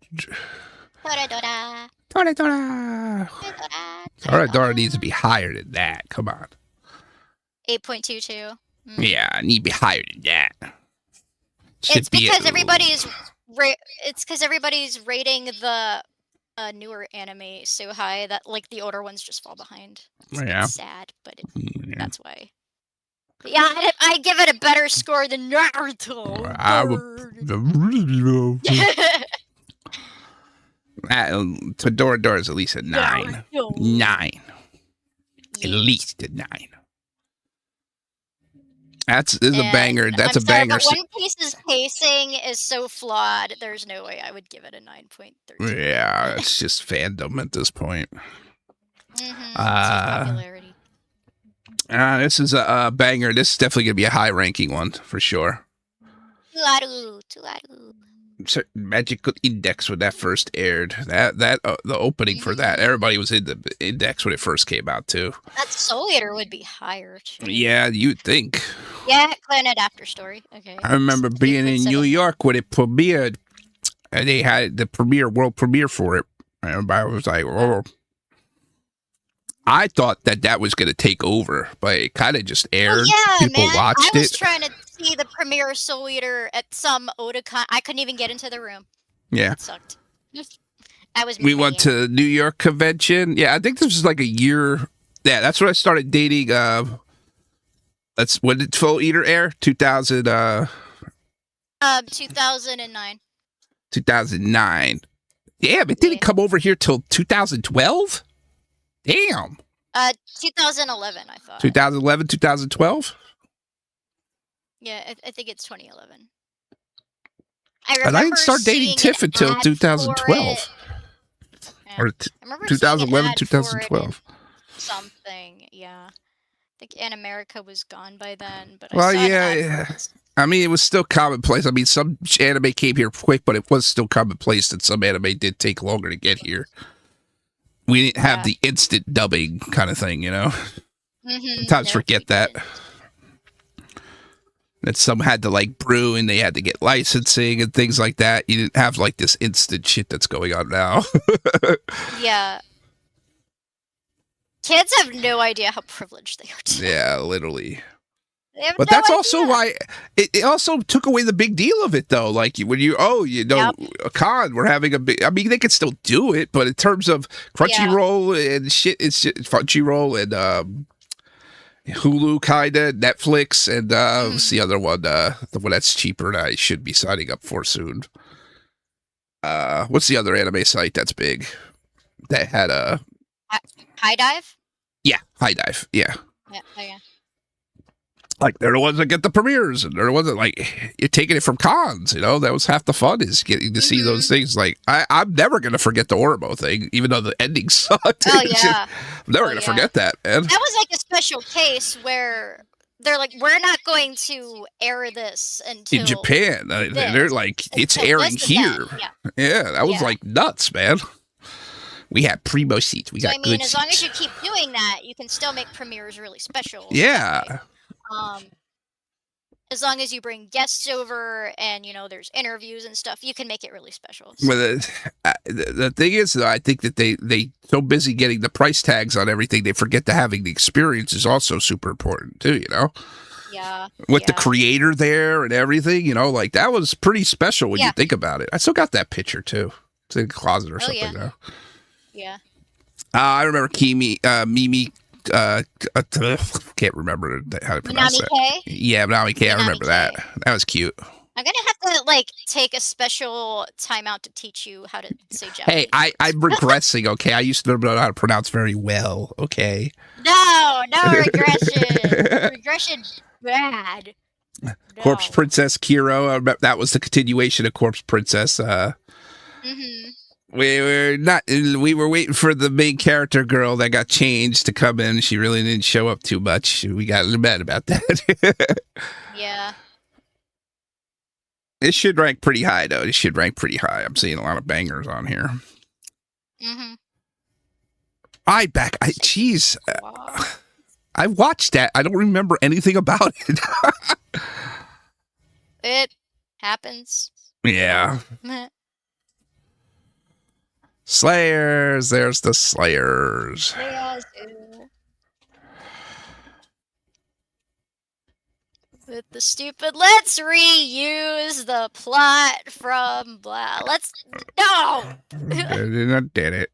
Toradora needs to be higher than that. Come on. 8.22. Yeah, I need to be higher than that. It's because everybody's rating the newer anime so high that like the older ones just fall behind. It's sad, but that's why. But yeah, I'd give it a better score than Naruto. Toradora is at least a 9. 9. At least a 9. This is a banger. That's a banger. But One Piece's pacing is so flawed. There's no way I would give it a 9.13. Yeah, it's just fandom at this point. Popularity. This is a banger. This is definitely gonna be a high ranking one for sure. Tuaru. Certain Magical Index when that first aired. The opening for that, everybody was in the Index when it first came out too. That Soul Eater would be higher too. Yeah, you'd think. Yeah, Clannad After Story. Okay. I remember being in New York when it premiered, and they had the world premiere for it. And everybody was like, "Oh." I thought that was going to take over, but it kind of just aired. Oh, yeah, People man. watched I was it. trying to see the premiere of Soul Eater at some Otaku. I couldn't even get into the room. Yeah. It sucked. I was We went to New York convention. Yeah, I think this was like a year. Yeah, that's when I started dating. That's when did Soul Eater air? 2000. 2009. 2009. Damn, it didn't come over here till 2012. Damn. 2011. I thought. 2011, 2012. Yeah, I think it's 2011. But I didn't start dating Tiff until 2012. Yeah. Or 2011, 2012. Something, yeah. I think Animerica was gone by then, but well, yeah. I mean, it was still commonplace. I mean, some anime came here quick, but it was still commonplace that some anime did take longer to get here. We didn't have the instant dubbing kind of thing, you know? Sometimes forget that. That some had to like brew and they had to get licensing and things like that. You didn't have like this instant shit that's going on now. Yeah. Kids have no idea how privileged they are today. Yeah, literally. But that's also why it also took away the big deal of it, though. Like when a con, we're having a big. I mean, they could still do it, but in terms of Crunchyroll and shit, it's Crunchyroll and Hulu, kinda Netflix, and what's the other one? The one that's cheaper and I should be signing up for soon. What's the other anime site that's big? That had a High Dive. Yeah, High Dive. Yeah. Yeah. Oh, yeah. Like, they're the ones that get the premieres, and they're the ones that, like, you're taking it from cons, you know? That was half the fun, is getting to see those things. Like, I'm never going to forget the Orimo thing, even though the ending sucked. Oh, yeah. I'm never going to forget that, man. That was, like, a special case where they're like, we're not going to air this until... In Japan. They're like, it's airing here. Yeah, that was, like, nuts, man. We had primo seats. We got good seats. As long as you keep doing that, you can still make premieres really special. Yeah. As long as you bring guests over and, you know, there's interviews and stuff, you can make it really special. So. Well, the thing is, though, I think that they so busy getting the price tags on everything, they forget that having the experience is also super important, too, you know? Yeah. With the creator there and everything, you know, like, that was pretty special when you think about it. I still got that picture, too. It's in the closet or something, though. Yeah. I remember Mimi, can't remember how to pronounce that. Minami K? Yeah, Minami K. I remember that. That was cute. I'm gonna have to like take a special time out to teach you how to say Japanese. Hey, I'm regressing. Okay, I used to know how to pronounce very well. Okay. No regression. Regression bad. No. Corpse Princess Kiro. That was the continuation of Corpse Princess. We were waiting for the main character girl that got changed to come in. She really didn't show up too much. We got mad about that. Yeah. It should rank pretty high, though. It should rank pretty high. I'm seeing a lot of bangers on here. Jeez. I watched that. I don't remember anything about it. It happens. Yeah. Slayers. There's the Slayers. With the stupid, let's reuse the plot from blah. Shouldn't have did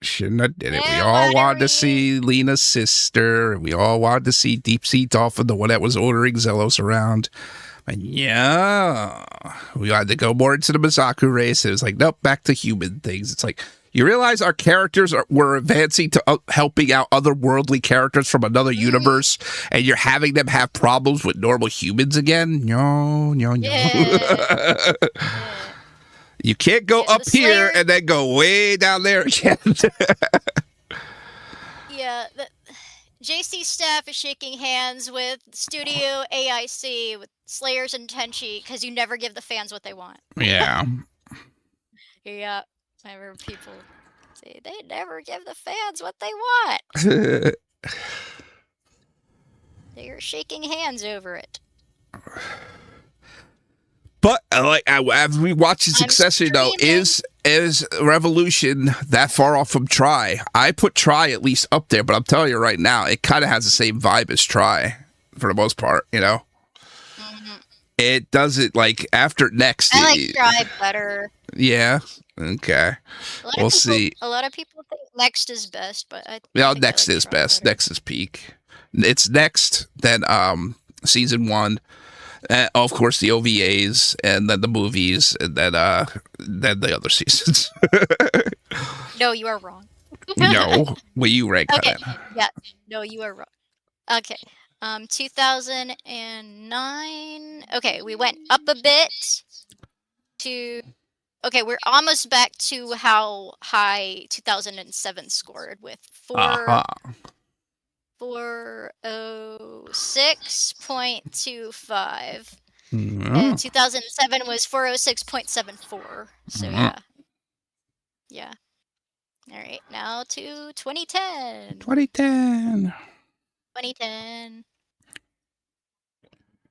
it. We all wanted to see Lena's sister. We all wanted to see Deep Sea Dolphin, the one that was ordering Zelos around. And yeah, we had to go more into the Mizaku race. It was like, nope, back to human things. It's like, you realize our characters were advancing to helping out otherworldly characters from another universe, and you're having them have problems with normal humans again? No. Yeah. You can't go up here and then go way down there again. Yeah, the JC staff is shaking hands with Studio AIC, with Slayers and Tenchi, because you never give the fans what they want. Yeah. Yeah. I remember people say they never give the fans what they want. They're shaking hands over it. But as we watch the successor, though, is Revolution that far off from Try? I put Try at least up there, but I'm telling you right now, it kind of has the same vibe as Try for the most part. You know, It does it like after next. I like Try better. Yeah. Okay. We'll see. A lot of people think Next is best, but Next is best. Better. Next is peak. It's Next, then season 1, of course the OVAs, and then the movies, and then the other seasons. No, you are wrong. No, well, you rank okay. that. Yeah, no, you are wrong. Okay, 2009. Okay, we went up a bit to. Okay, we're almost back to how high 2007 scored with 406.25. And 2007 was 406.74. So yeah. All right, now to 2010. 2010.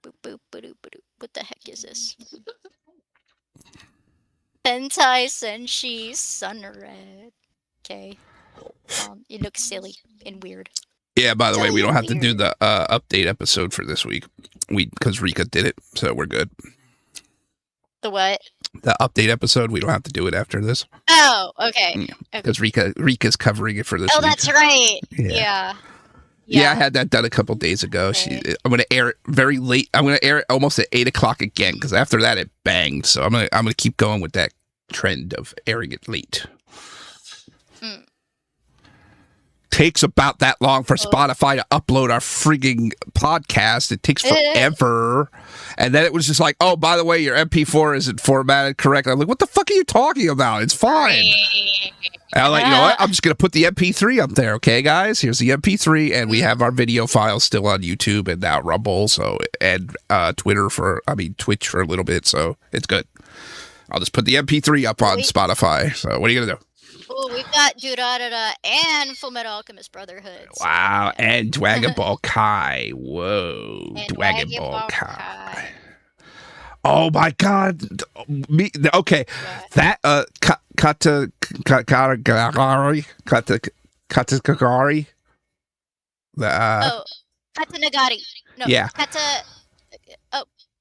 Boop, boop, ba-doop, ba-doop. What the heck is this? Hentai Senshi Sunred. Okay. It looks silly and weird. Yeah, by the way, we don't have to do the update episode for this week. Because Rika did it, so we're good. The what? The update episode, we don't have to do it after this. Oh, okay. Because Rika's covering it for this week. Oh, that's right. Yeah. Yeah, I had that done a couple days ago. Okay. I'm going to air it very late. I'm going to air it almost at 8 o'clock again, because after that it banged. So I'm gonna keep going with that trend of airing it late. Takes about that long for Spotify to upload our frigging podcast. It takes forever. And then it was just like, oh, by the way, your MP4 isn't formatted correctly. I'm like, what the fuck are you talking about? It's fine. And I'm like, you know what? I'm just going to put the MP3 up there. Okay, guys? Here's the MP3. And we have our video file still on YouTube and now Rumble. And Twitch for a little bit. So it's good. I'll just put the MP3 up on Spotify. So what are you going to do? Oh, we've got Durarara and Fullmetal Alchemist Brotherhood. Wow, and Dragon Ball Kai. Whoa, Dragon Ball Kai. Oh my God. Okay, that Katanagari. Katanagari. No, yeah.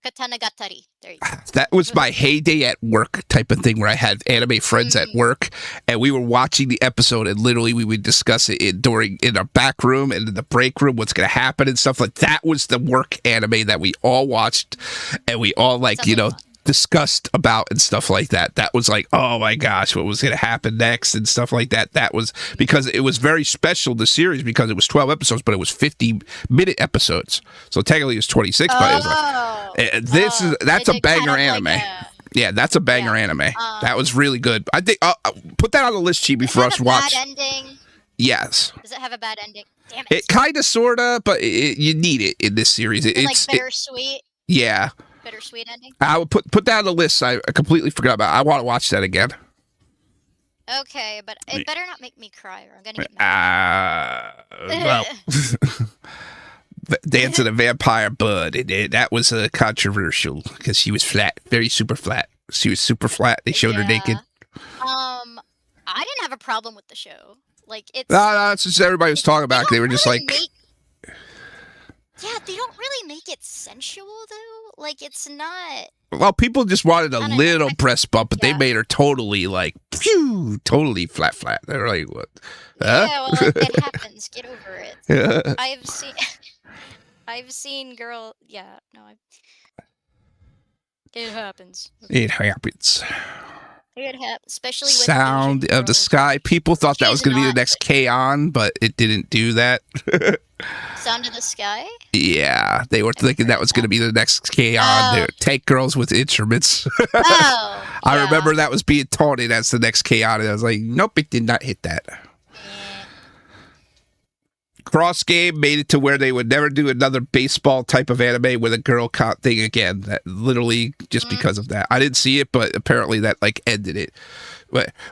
Katanagatari. There you go. That was my heyday at work type of thing, where I had anime friends at work, and we were watching the episode, and literally we would discuss it in our back room and in the break room, what's going to happen and stuff like that. Was the work anime that we all watched, and we all discussed about and stuff like that. That was like, oh my gosh, what was going to happen next and stuff like that. That was because it was very special, the series, because it was 12 episodes, but it was 50-minute episodes. So technically it was 26, but it was that's a banger anime. Yeah, that's a banger anime. That was really good. I think put that on the list, Chibi, for us to watch. Bad ending? Yes. Does it have a bad ending? Damn it. It kind of, sort of, but you need it in this series. It's like bittersweet? Yeah. Bittersweet ending? I would put that on the list. I completely forgot about it. I want to watch that again. Okay, but it better not make me cry or I'm going to get mad. Well, Dance of the Vampire Bud. That was controversial because she was flat, very super flat. She was super flat. They showed her naked. I didn't have a problem with the show. Like it's no, it's just everybody was talking about it. They were just like, yeah, they don't really make it sensual though. Like it's not. Well, people just wanted a little breast bump, but they made her totally like, phew, totally flat. They're like, what? Yeah, well, it happens. Get over it. Yeah. I've seen girl. Yeah, no, it happens. It happens. It happens, especially with Sound Asian of the girls. Sky. People thought that was going to be the next K-On, but it didn't do that. Sound of the Sky? Yeah, they were thinking that was going to be the next K-On. They would take girls with instruments. I remember that was being touted as the next K-On, and I was like, nope, it did not hit that. Cross Game made it to where they would never do another baseball type of anime with a girl cop thing again. That literally just because of that. I didn't see it, but apparently that like ended it.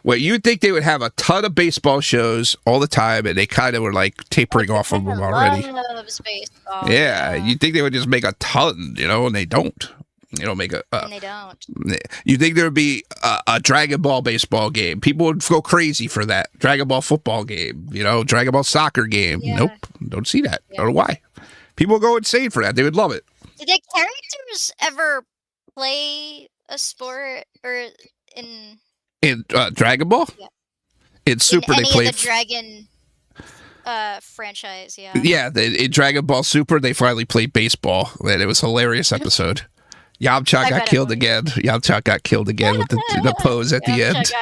Well, you'd think they would have a ton of baseball shows all the time, and they kind of were like tapering off of them already. Loves baseball. Yeah, you'd think they would just make a ton, and they don't. They don't make and they don't. You think there would be a Dragon Ball baseball game? People would go crazy for that. Dragon Ball football game, Dragon Ball soccer game. Yeah. Nope, don't see that. Yeah. I don't know why. People go insane for that. They would love it. Did the characters ever play a sport or in Dragon Ball? Yeah. In Super, in they any play. of the Dragon franchise? Yeah. Yeah, in Dragon Ball Super, they finally played baseball, and it was a hilarious episode. Yamcha got killed again. Yamcha got killed again with the pose at the end.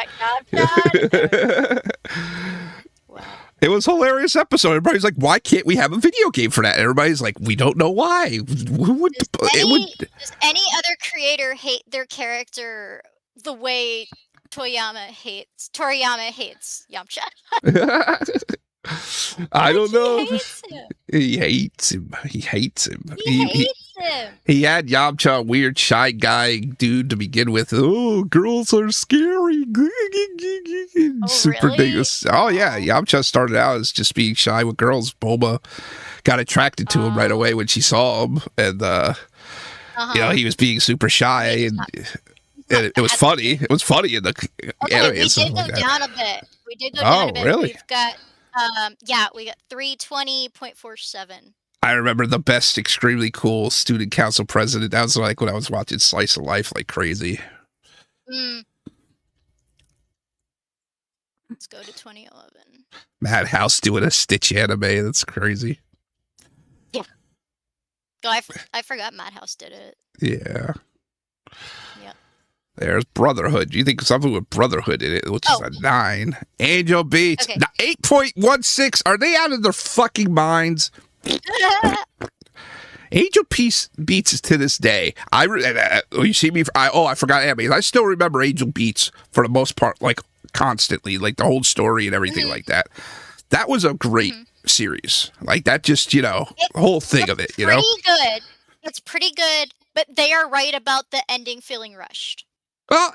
Wow. It was a hilarious episode. Everybody's like, why can't we have a video game for that? And everybody's like, we don't know why. Does any other creator hate their character the way Toriyama hates Yamcha? I don't know. He hates him. He hates him. He hates him. He had Yamcha, weird shy guy dude to begin with. Oh, girls are scary. Super really? Oh yeah, Yamcha started out as just being shy with girls. Bulma got attracted to him right away when she saw him, and you know, he was being super shy, and it was funny. It was funny in the anime. We did go down a bit. We did go down a bit. Really? We've got we got 320.47. I remember the best, extremely cool student council president. That was like when I was watching Slice of Life like crazy. Let's go to 2011. Madhouse doing a Stitch anime. That's crazy. Yeah. Oh, I forgot Madhouse did it. Yeah. Yep. There's Brotherhood. You think something with Brotherhood in it, which is a 9. Angel Beats. Okay. 8.16. Are they out of their fucking minds? Angel Beats to this day. You see me. I forgot anime. I still remember Angel Beats for the most part, like constantly, like the whole story and everything like that. That was a great series. Like that, just the whole thing of it. You know, pretty good. It's pretty good, but they are right about the ending feeling rushed. Well,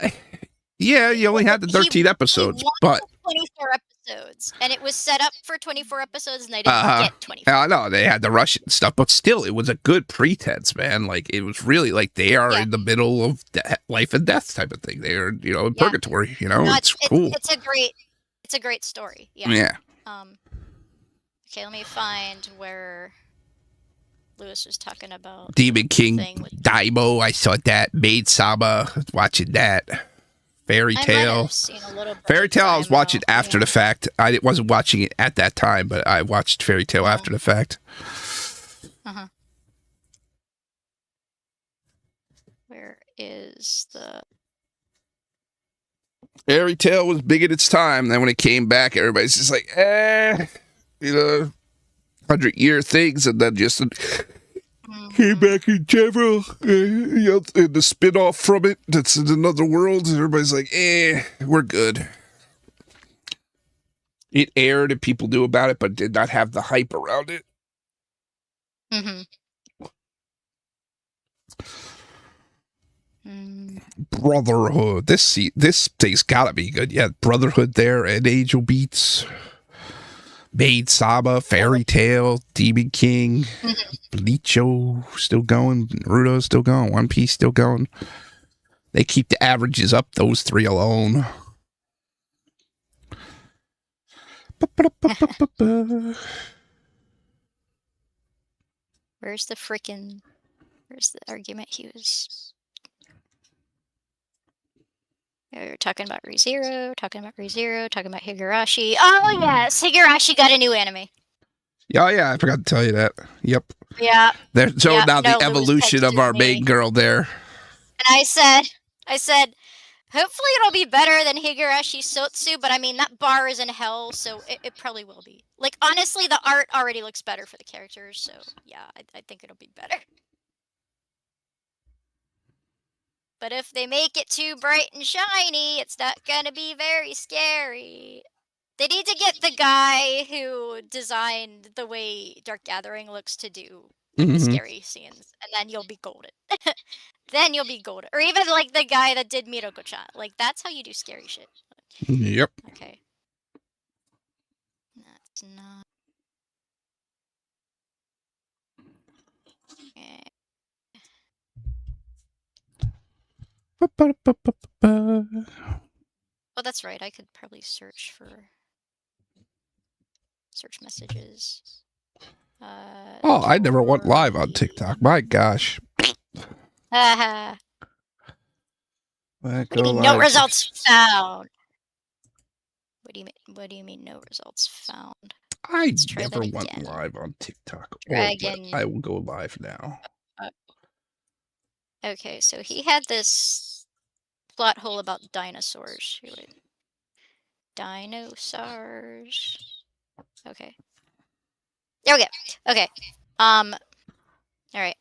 yeah, you only had the 13 episodes, but 24 episodes, and it was set up for 24 episodes, and they didn't get 24. I know they had the Russian stuff, but still, it was a good pretense, man. Like it was really like they are in the middle of life and death type of thing. They are, in purgatory. No, it's cool. It's a great story. Yeah. Yeah. Okay, let me find where Lewis was talking about Demon King Daimo. I saw that. Maid Sama. Watching that. Fairy Tale. Fairy Tale I was watching after the fact. I wasn't watching it at that time, but I watched Fairy Tale after the fact. Where is the... Fairy Tale was big at its time. Then when it came back, everybody's just like, 100-year things, and then just came back in general, and the spin-off from it that's in another world, and everybody's like, we're good. It aired and people knew about it, but did not have the hype around it. Brotherhood. This thing's gotta be good. Yeah, Brotherhood there, and Angel Beats. Maid Sama, Fairy Tale, Demon King, Bleacho still going, Naruto still going, One Piece still going. They keep the averages up, those three alone. Where's the argument he was... We were talking about ReZero, talking about Higurashi. Oh, yes, Higurashi got a new anime. Oh, yeah, I forgot to tell you that. Yep. Yeah. They're showing now the evolution of our main girl there. And I said, hopefully it'll be better than Higurashi Sotsu, but I mean, that bar is in hell, so it probably will be. Like, honestly, the art already looks better for the characters, so yeah, I think it'll be better. But if they make it too bright and shiny, it's not going to be very scary. They need to get the guy who designed the way Dark Gathering looks to do the scary scenes, and then you'll be golden. Then you'll be golden. Or even like the guy that did Miroko-chan. Like, that's how you do scary shit. Yep. Okay. That's not... Okay. Oh, that's right. I could probably search messages. I never went live on TikTok. My gosh. Haha. What What do you mean, no results found? What do you mean, no results found? I Let's try never that went again. live on TikTok, Dragon. but I will go live now. Okay, so he had this plot hole about dinosaurs. Wait. Dinosaurs. Okay. There we go. Okay. All right.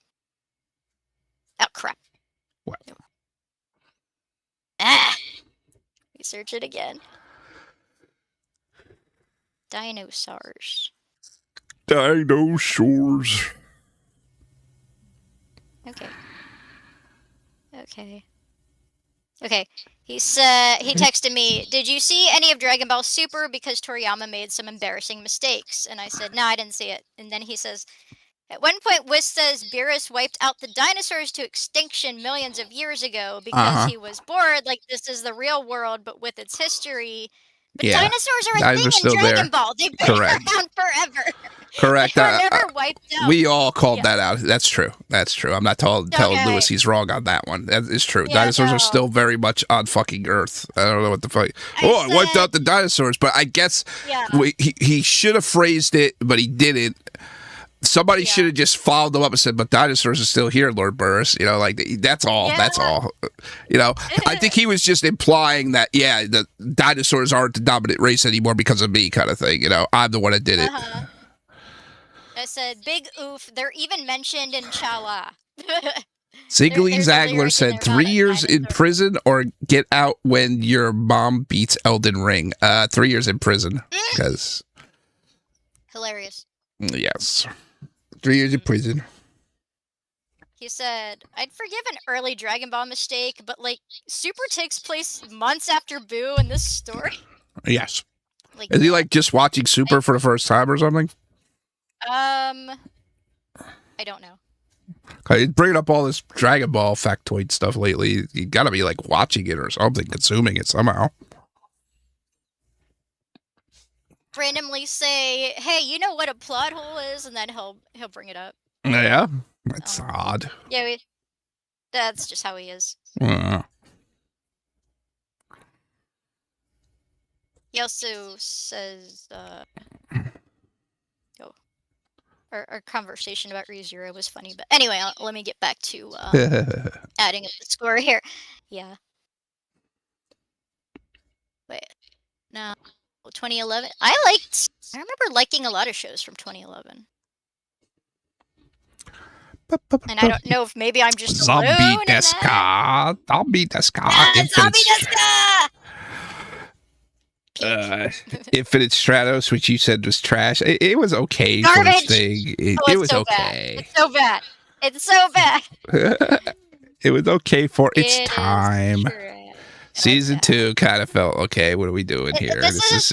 Oh crap. What? Ah. Research it again. Dinosaurs. Dinosaurs. Okay. Okay. Okay. He texted me, "Did you see any of Dragon Ball Super? Because Toriyama made some embarrassing mistakes." And I said, "No, I didn't see it." And then he says, "At one point, Whis says Beerus wiped out the dinosaurs to extinction millions of years ago because he was bored. Like this is the real world, but with its history. But Yeah. dinosaurs are a Dinosaurs thing still in Dragon there. Ball. They've been Correct. around forever. Correct. They were never wiped out." We all called that out. That's true. That's true. I'm not telling Lewis he's wrong on that one. That is true. Yeah, Dinosaurs are still very much on fucking Earth. I don't know what the fuck. I wiped out the dinosaurs, but I guess he should have phrased it, but he didn't. Somebody should have just followed them up and said, "But dinosaurs are still here, Lord Burris." You know, like that's all. Yeah. That's all. You know, I think he was just implying that the dinosaurs aren't the dominant race anymore because of me, kind of thing. You know, I'm the one that did it. I said, "Big oof." They're even mentioned in Chala. Ziggly Zagler said 3 years in prison or get out when your mom beats Elden Ring. 3 years in prison. Because hilarious. Yes. 3 years in prison. He said, "I'd forgive an early Dragon Ball mistake, but like Super takes place months after Boo in this story." Yes. Like, is he like just watching Super for the first time or something? I don't know. He's bringing up all this Dragon Ball factoid stuff lately. You gotta be like watching it or something, consuming it somehow. Randomly say, "Hey, you know what a plot hole is?" And then he'll bring it up. Yeah, that's odd. Yeah, that's just how he is. He also says, our conversation about ReZero was funny, but anyway, let me get back to adding up the score here. Yeah. Wait, no, 2011. I remember liking a lot of shows from 2011. And I don't know if maybe I'm just Zombie Deska. Zombie Deska. Zombie Deska! Infinite Stratos, which you said was trash. It was okay. Garbage. Thing. It was so okay. Bad. It's so bad. It's so bad. It was okay for its time. Season 2 kind of felt okay. What are we doing here? This is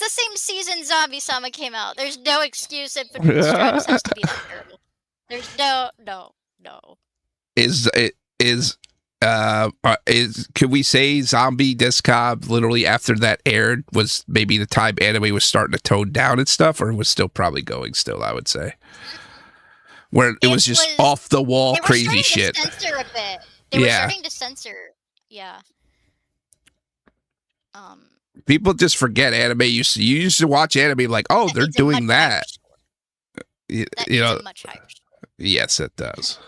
the same season Zombie-sama came out. There's no excuse Infinite Stratos has to be that terrible. There's no. Could we say Zombie Deska literally after that aired was maybe the time anime was starting to tone down and stuff, or was still probably going still, I would say. Where it was just off the wall crazy shit. To censor a bit. They were starting to censor. Yeah. People just forget anime. You used to watch anime like, oh, they're doing that. You know, much higher. Yes, it does.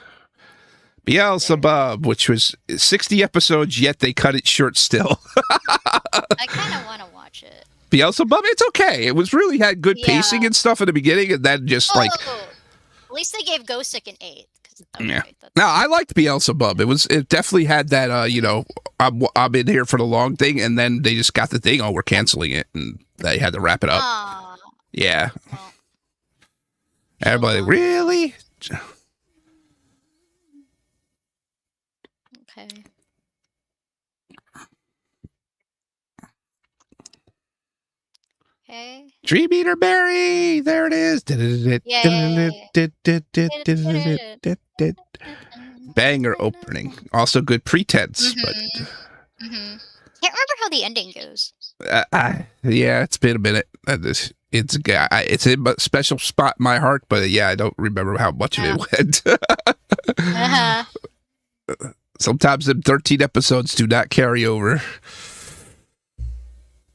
Beelzebub, which was 60 episodes, yet they cut it short still. I kind of want to watch it. Beelzebub, it's okay. It was really had good pacing and stuff in the beginning, and then just like. At least they gave Gosick an 8. Yeah. No, I liked Beelzebub. It definitely had that. I'm in here for the long thing, and then they just got the thing. Oh, we're canceling it, and they had to wrap it up. Yeah. Well, everybody, really? Okay. Okay. Dream Eater Berry! There it is! Banger opening. Also good pretense, but... Can't remember how the ending goes. Yeah, it's been a minute. It's in a special spot in my heart, but yeah, I don't remember how much of it went. Uh-huh. Sometimes them 13 episodes do not carry over.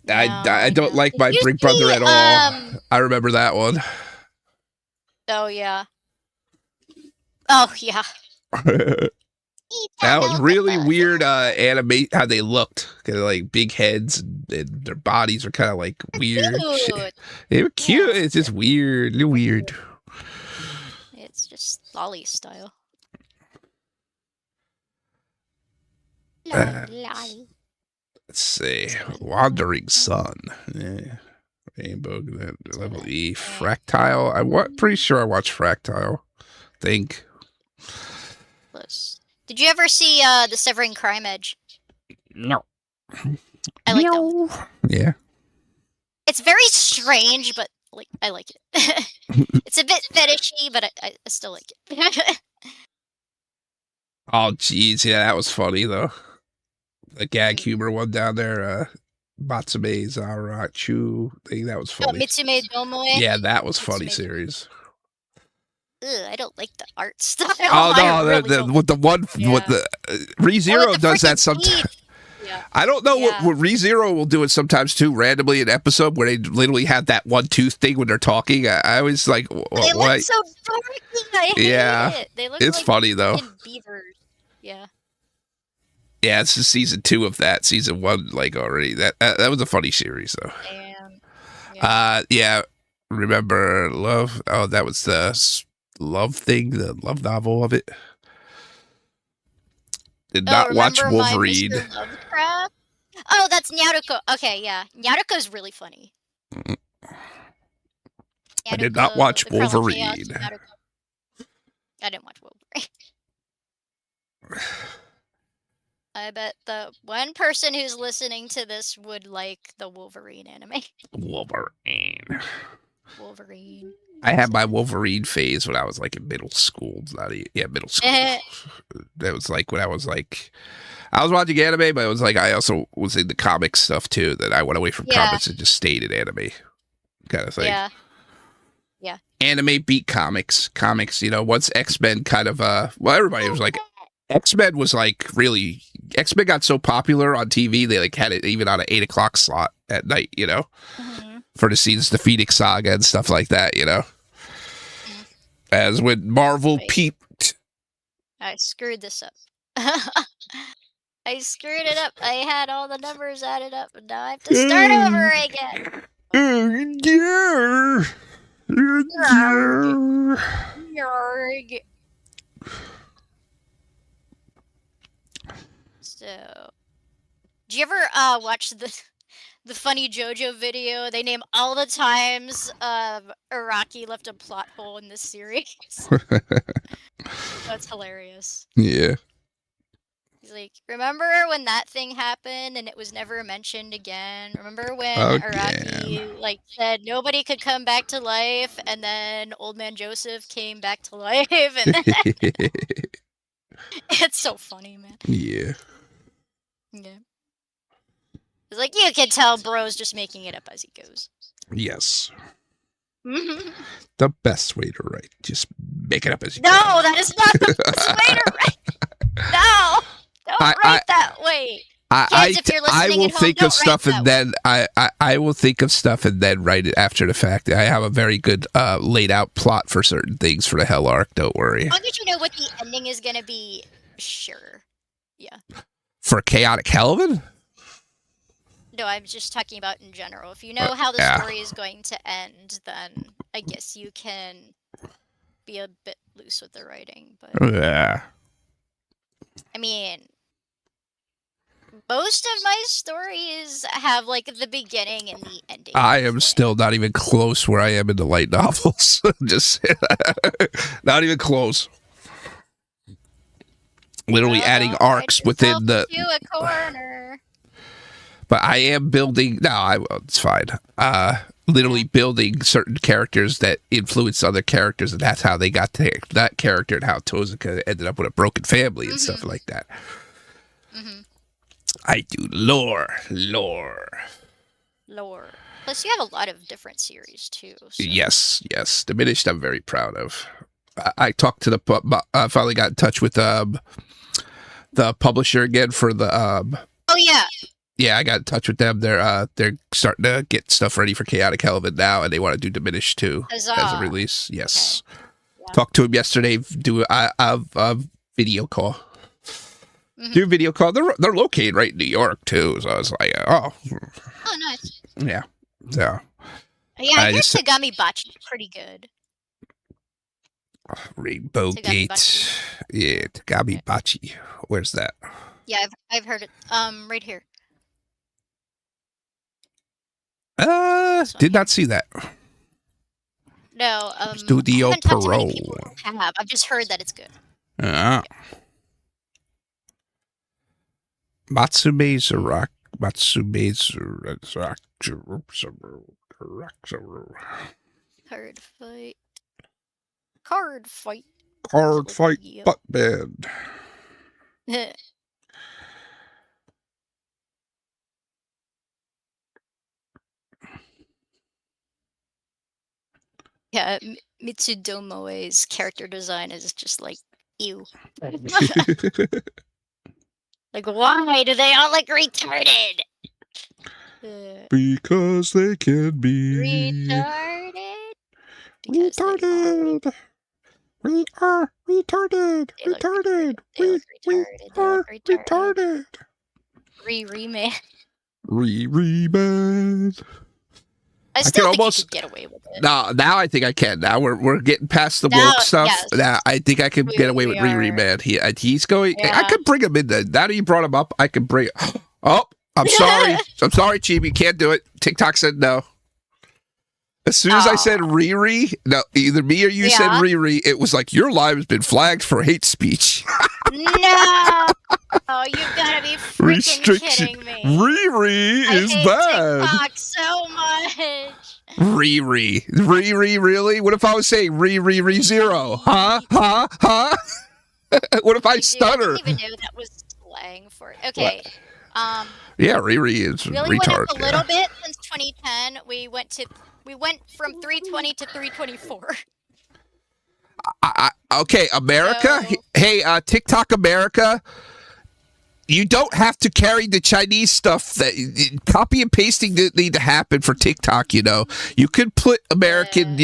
No, I don't know. like Did my you Big Brother see, at all. I remember that one. Oh, yeah. Oh, yeah. That was really weird anime, how they looked. Kind of like big heads, and their bodies are kind of like weird. Cute. They were cute. Yeah. It's just weird. Weird. It's just lolly style. Lolly. Let's see. Wandering Sun. Yeah. Rainbow Level E. Fractile. Pretty sure I watched Fractile. Think. Did you ever see the Severing Crime Edge? No. I like that one. Yeah. It's very strange, but like I like it. It's a bit fetishy, but I still like it. Oh, jeez. Yeah, that was funny, though. The gag humor one down there. Matsume Zarachu thing. That was funny. Mitsume Domoe. Yeah, that was funny series. Ugh, I don't like the art style. Oh no, with the one with the ReZero does that sometimes. Yeah. I don't know what ReZero will do it sometimes too, randomly an episode where they literally have that one tooth thing when they're talking. I always like, they look so dorky. I hate it. They look it's like funny though. Beavers. Yeah. Yeah, it's the season 2 of that. Season 1, like already. That was a funny series though. Damn. Yeah. Remember Love? Oh, that was the Love thing, the love novel of it. Did not watch Wolverine. Oh, that's Nyaruko. Okay, yeah. Nyaruko's really funny. Nyaruko, I did not watch Wolverine. I didn't watch Wolverine. I bet the one person who's listening to this would like the Wolverine anime. Wolverine. I had my Wolverine phase when I was like in middle school. Middle school. That was like when I was watching anime, but it was like I also was into comic stuff too. That I went away from comics and just stayed in anime, kind of thing. Yeah. Anime beat comics. Comics, once X-Men kind of everybody was like, X-Men was like really. X-Men got so popular on TV they like had it even on an 8 o'clock slot at night. For the scenes, the Phoenix Saga and stuff like that, As when Marvel peeped. I screwed this up. I screwed it up. I had all the numbers added up, and now I have to start over again. Yarg. So, do you ever watch the funny JoJo video? They name all the times Araki left a plot hole in this series. That's hilarious. Yeah. He's like, remember when that thing happened and it was never mentioned again? Remember when Araki said nobody could come back to life, and then Old Man Joseph came back to life? And it's so funny, man. Yeah. Yeah. It's like, you can tell bro's just making it up as he goes. Yes. The best way to write. Just make it up as you go. No, that is not the best way to write. No. Don't write that way. Kids, if you're listening I will think of stuff and then I will think of stuff and then write it after the fact. I have a very good laid out plot for certain things for the Hell arc. Don't worry. As long as you know what the ending is going to be, sure. Yeah. For Chaotic Kelvin? No, I'm just talking about in general. If you know how the story is going to end, then I guess you can be a bit loose with the writing. But yeah. I mean, most of my stories have like the beginning and the ending. I am still not even close where I am in the light novels. Just not even close. Literally adding arcs within the. A corner. But I am building. No, it's fine. Literally building certain characters that influence other characters, and that's how they got to that character, and how Tozuka ended up with a broken family and stuff like that. I do lore. Plus, you have a lot of different series too. So. Yes. Diminished, I'm very proud of. I talked to I finally got in touch with the publisher again for the. Oh yeah. Yeah, I got in touch with them. They're starting to get stuff ready for Chaotic Helmet now, and they want to do Diminished too as a release. Yes. Okay. Yeah. Talked to him yesterday. Do a video call. Do a video call. They're located right in New York too. So I was like, oh. Oh, nice. Yeah. So. Yeah, I heard Tagami Bachi is pretty good. Rainbow Gate. Yeah, Tagami Bachi. Where's that? Yeah, I've heard it. Right here. Did not see that. No, Studio Pro. I've just heard that it's good. Matsume's Rock. Card fight. Yep. Butt band. Yeah, Mitsudomoe's character design is just like, ew. Like, why do they all look retarded? Because they can be retarded. Retarded. We are retarded. Retarded. We are retarded. Re-man. Re-man. I still think you could get away with it. Now I think I can. Now we're getting past the woke stuff. Yes. Now I think I can get away with Riri, man. He's going. Yeah. I could bring him in. Now that you brought him up, I could bring. Oh, I'm sorry. I'm sorry, Chibi. You can't do it. TikTok said no. As soon as I said Riri, no, either me or you said Riri, it was like your live has been flagged for hate speech. No. Oh, you gotta be freaking kidding me. Riri is bad. TikTok so much. Riri, really? What if I was saying Riri zero? Huh? What if I stutter? I didn't even know that was slang for it. Okay. What? Yeah, Riri is really retard. Went up a little bit since 2010. We went from 320 to 324. Okay, America. So, hey, TikTok America. You don't have to carry the Chinese stuff. That copy and pasting didn't need to happen for TikTok. You could put American,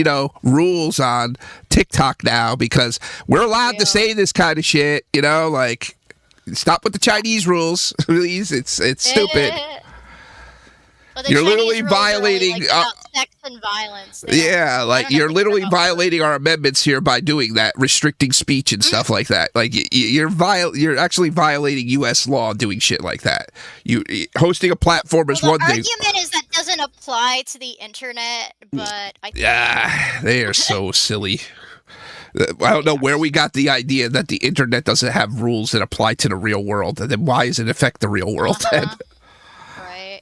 rules on TikTok now because we're allowed to say this kind of shit. Like stop with the Chinese rules, please. It's stupid. Well, you're literally violating sex and violence. Yeah, like you're literally violating our amendments here by doing that, restricting speech and stuff like that. Like you're actually violating U.S. law doing shit like that. You hosting a platform is one thing. The argument is that doesn't apply to the internet, but I think they are so silly. I don't know where we got the idea that the internet doesn't have rules that apply to the real world, and then why does it affect the real world then? Right.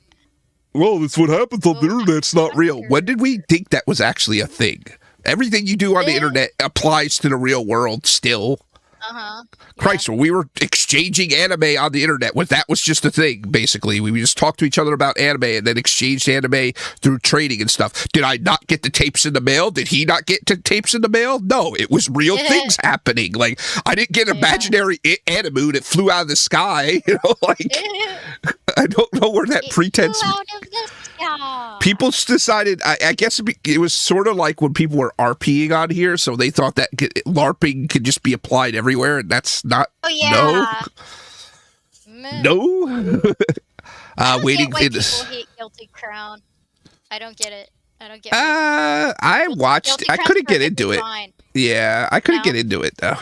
Well, it's what happens on the internet. It's not real. When did we think that was actually a thing? Everything you do on the internet applies to the real world still. Christ, when we were exchanging anime on the internet, that was just a thing, basically. We just talked to each other about anime and then exchanged anime through trading and stuff. Did I not get the tapes in the mail? Did he not get the tapes in the mail? No, it was real things happening. Like, I didn't get an imaginary anime that flew out of the sky. I don't know where that pretense... People decided, I guess it was sort of like when people were RPing on here, so they thought that LARPing could just be applied everywhere, and that's not... Oh, yeah. No? Waiting for this... People hate Guilty Crown. I don't get it. I watched... I couldn't get into it. Fine. Yeah, I couldn't get into it, though.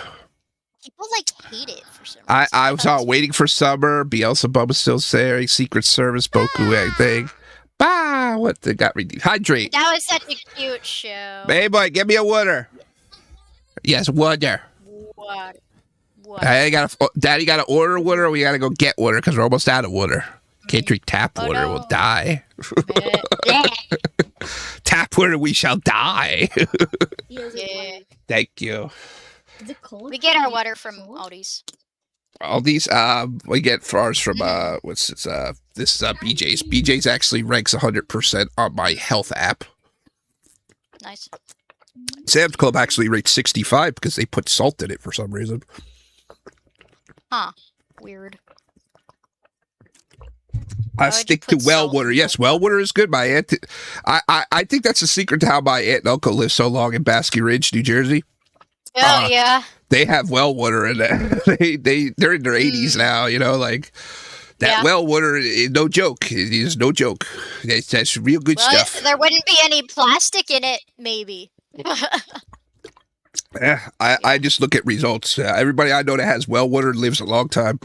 People, hate it for some reason. I was all waiting for summer, Beelzebub was still there, Secret Service, Boku, thing. Bah! What they got redeemed? Hydrate. That was such a cute show. Hey boy, give me a water. Yes, water. What? Daddy got to order water, or we got to go get water because we're almost out of water. Can't drink tap water, we'll die. Tap water, we shall die. Yeah. Thank you. We get our water from Aldi's. All these we get ours from what's this BJ's. BJ's actually ranks 100% on my health app. Nice. Sam's Club actually rates 65 because they put salt in it for some reason. Huh. Weird. I stick to well water. Yes, well water is good. My aunt, I think that's the secret to how my aunt and uncle live so long in Basking Ridge, New Jersey. Oh yeah. They have well water in it. They're in their 80s now. You know, like that well water. No joke. It is no joke. That's real good stuff. There wouldn't be any plastic in it, maybe. Yeah, I just look at results. Everybody I know that has well water lives a long time.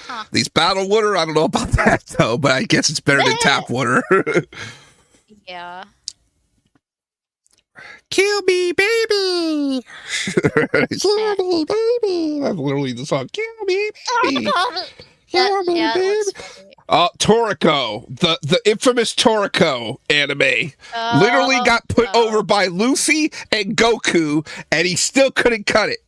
Huh. These bottled water, I don't know about that though, but I guess it's better than tap water. Yeah. Kill me, baby. Kill me, baby. That's literally the song. Kill me, baby. Kill me, baby. Toriko, the infamous Toriko anime, literally got put over by Luffy and Goku, and he still couldn't cut it.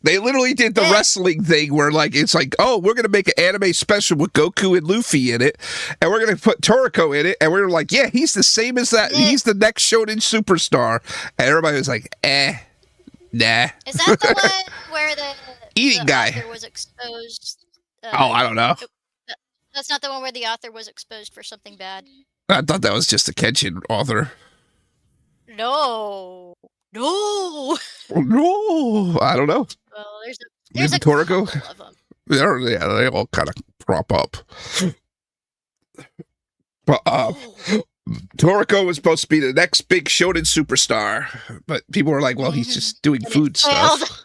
They literally did the wrestling thing where, like, it's like, oh, we're going to make an anime special with Goku and Luffy in it, and we're going to put Toriko in it, and we're like, yeah, he's the same as that. He's the next shonen superstar. And everybody was like, nah. Is that the one where the eating guy author was exposed? I don't know. That's not the one where the author was exposed for something bad. I thought that was just a Kenshin author. No. Oh, no, I don't know. Well, there's a Toriko of them. They all kind of prop up. But Toriko was supposed to be the next big shonen superstar, but people were like, "Well, he's just doing food stuff.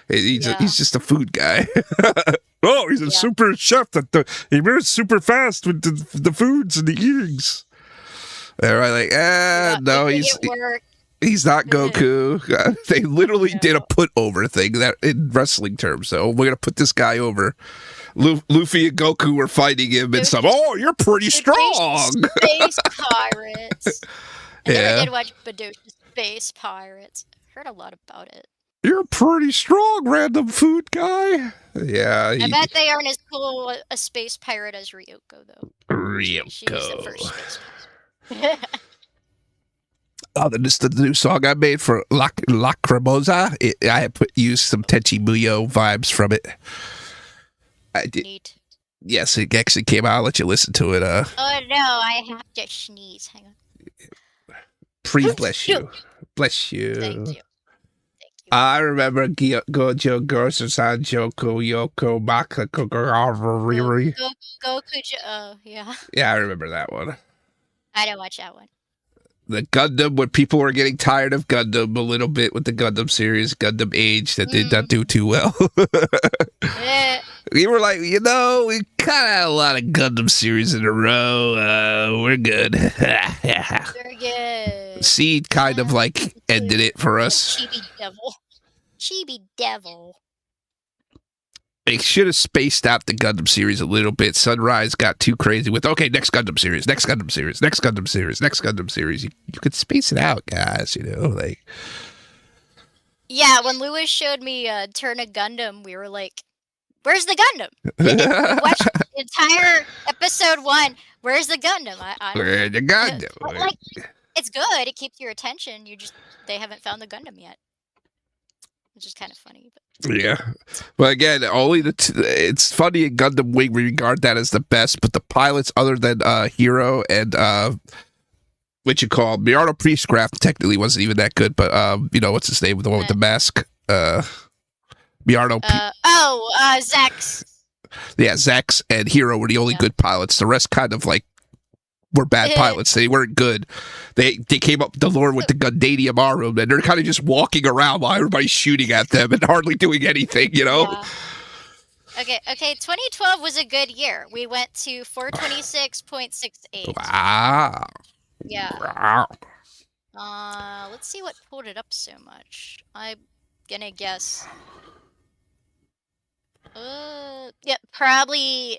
He's just a food guy." Oh, he's a super chef he moves super fast with the foods and the eatings. They're like, no, he's not Goku. They literally did a put over thing that in wrestling terms. So we're gonna put this guy over. Luffy and Goku were fighting him and stuff. Oh, you're pretty strong. Space Pirates. I never did watch Badoshi's Space Pirates. Heard a lot about it. You're pretty strong, random food guy. Yeah. I bet they aren't as cool a space pirate as Ryoko, though. Ryoko. She was the first space pirate. Oh, this is the new song I made for Lacrimosa. I used some Tenchi Muyo vibes from it. I did. Neat. Yes, it actually came out. I'll let you listen to it. Oh, no, I have to sneeze. Hang on. Bless you. Bless you. Thank you. I remember Gojo Gorsu-san Joko Yoko Maka Riri. Goku, yeah. Yeah, I remember that one. I didn't watch that one. The Gundam, when people were getting tired of Gundam a little bit with the Gundam series, Gundam Age, that did not do too well. We were like, we kind of had a lot of Gundam series in a row. We're good. We're good. Seed kind of like ended it for us. Chibi Devil. They should have spaced out the Gundam series a little bit. Sunrise got too crazy with, okay, next Gundam series, next Gundam series, next Gundam series, next Gundam series. You could space it out, guys, like. Yeah, when Lewis showed me Turn a Gundam, we were like, where's the Gundam? We watched the entire episode 1. Where's the Gundam? Where's the Gundam? Like, it's good. It keeps your attention. They haven't found the Gundam yet. Which is kind of funny. But. Yeah. But again, only it's funny in Gundam Wing we regard that as the best, but the pilots other than Hero and what you call Miyano Priestcraft technically wasn't even that good, but what's his name? The one with the mask? Miyano Zex. Yeah, Zex and Hero were the only good pilots. The rest kind of like were bad pilots. They weren't good. They came up the lore with the Gundanium Arum, and they're kind of just walking around while everybody's shooting at them and hardly doing anything, Yeah. Okay, 2012 was a good year. We went to 426.68. Wow. Yeah. Wow. Let's see what pulled it up so much. I'm gonna guess. Yeah, probably.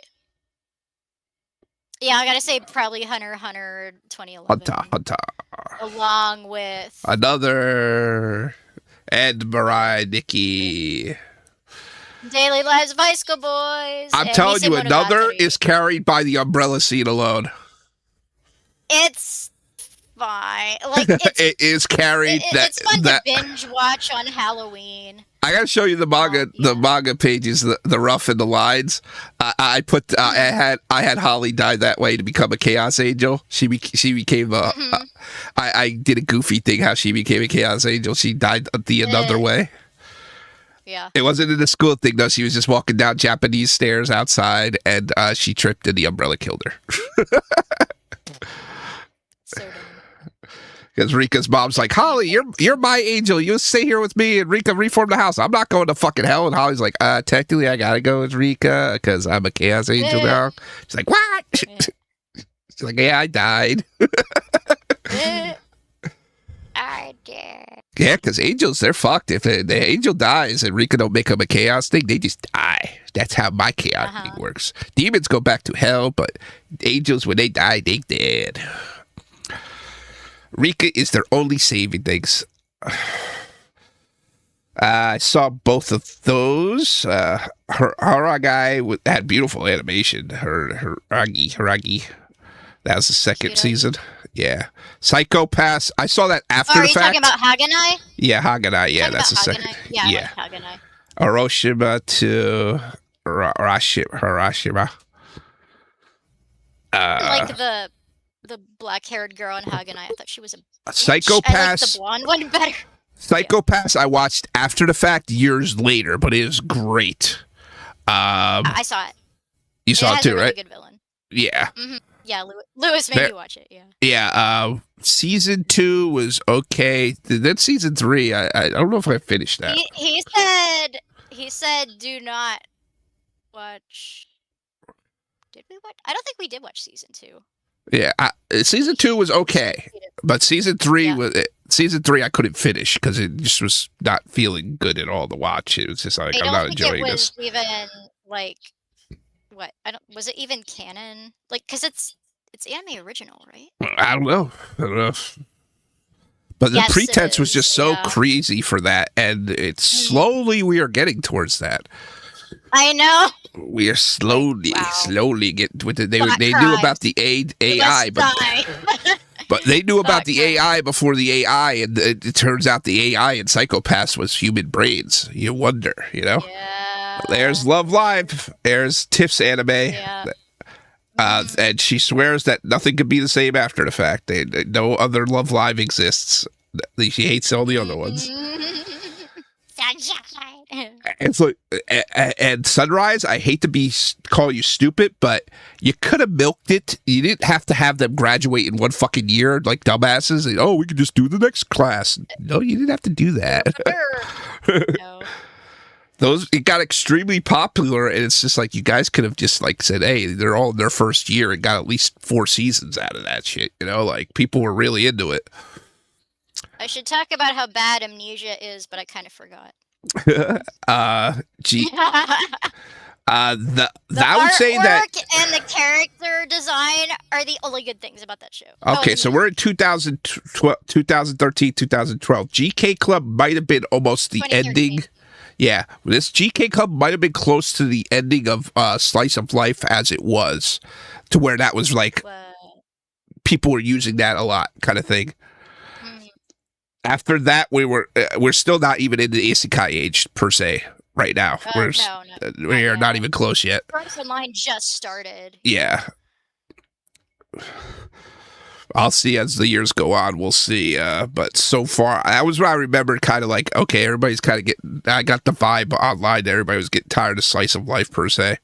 Yeah, I gotta say probably Hunter x Hunter 2011. Hunter. Along with another Ed Mirai Nikki. Daily Lives of High School Boys. I'm and telling Nisei you, another Monogatari. is carried by the umbrella scene alone. It's fine. Like it's It is carried. it's fun to binge watch on Halloween. I gotta show you the manga, the manga pages, the rough and the lines. I had Holly die that way to become a Chaos Angel. She became I did a goofy thing how she became a Chaos Angel. She died the another way. Yeah. It wasn't in the school thing though. She was just walking down Japanese stairs outside, and she tripped, and the umbrella killed her. So dumb. Because Rika's mom's like, Holly, you're my angel. You stay here with me, and Rika reform the house. I'm not going to fucking hell. And Holly's like, technically I gotta go with Rika because I'm a Chaos Angel now. She's like, what? She's like, yeah, I died. I did. Yeah, because angels, they're fucked. If the angel dies and Rika don't make him a chaos thing, they just die. That's how my chaos thing works. Demons go back to hell, but angels, when they die, they dead. Rika is their only saving things. I saw both of those. Her Haragai had beautiful animation. Her Haragi. That was the second season. Yeah. Psychopaths. I saw that after the fact. Are you talking about Haganai? Yeah, Haganai. Yeah, that's the second. Yeah. Like Haganai. Oroshima to Harashima. Like the black-haired girl in Haganai. I thought she was a Psychopaths. I like the blonde one better. Psychopaths I watched after the fact years later, but it is great. I saw it. You saw it too, right? Good villain. Yeah. Mm-hmm. Yeah, Lewis made me watch it. Yeah. Yeah. Season 2 was okay. Then season 3, I don't know if I finished that. He said do not watch. Did we watch? I don't think we did watch season 2. Yeah, season 2 was okay, but season 3 I couldn't finish because it just was not feeling good at all to watch. It was just like I'm not enjoying this. Even like what? Was it even canon? Like because it's anime original, right? I don't know. But the pretense was just so crazy for that, and it's slowly we are getting towards that. I know. We are slowly getting with it. They knew about the AI, but they knew about the AI before the AI, and it turns out the AI in Psychopaths was human brains. You wonder, Yeah. There's Love Live. There's Tiff's anime. Yeah. And she swears that nothing could be the same after the fact. No other Love Live exists. She hates all the other ones. And so, and Sunrise, I hate to call you stupid, but you could have milked it. You didn't have to have them graduate in one fucking year like dumbasses. And, we could just do the next class. No, you didn't have to do that. No. It got extremely popular, and it's just like you guys could have just like said, hey, they're all in their first year and got at least 4 seasons out of that shit. Like people were really into it. I should talk about how bad Amnesia is, but I kind of forgot. I would say that and the character design are the only good things about that show. Okay, so we're in 2013, 2012. GK Club might have been almost the ending. Yeah, this GK Club might have been close to the ending of Slice of Life as it was, to where that was like people were using that a lot, kind of thing. After that, we're still not even in the isekai age per se right now. We are not even close yet. First Online just started. Yeah. I'll see as the years go on. We'll see. But so far, that was what I remember. Kind of like, okay, everybody's kind of getting. I got the vibe online that everybody was getting tired of Slice of Life per se.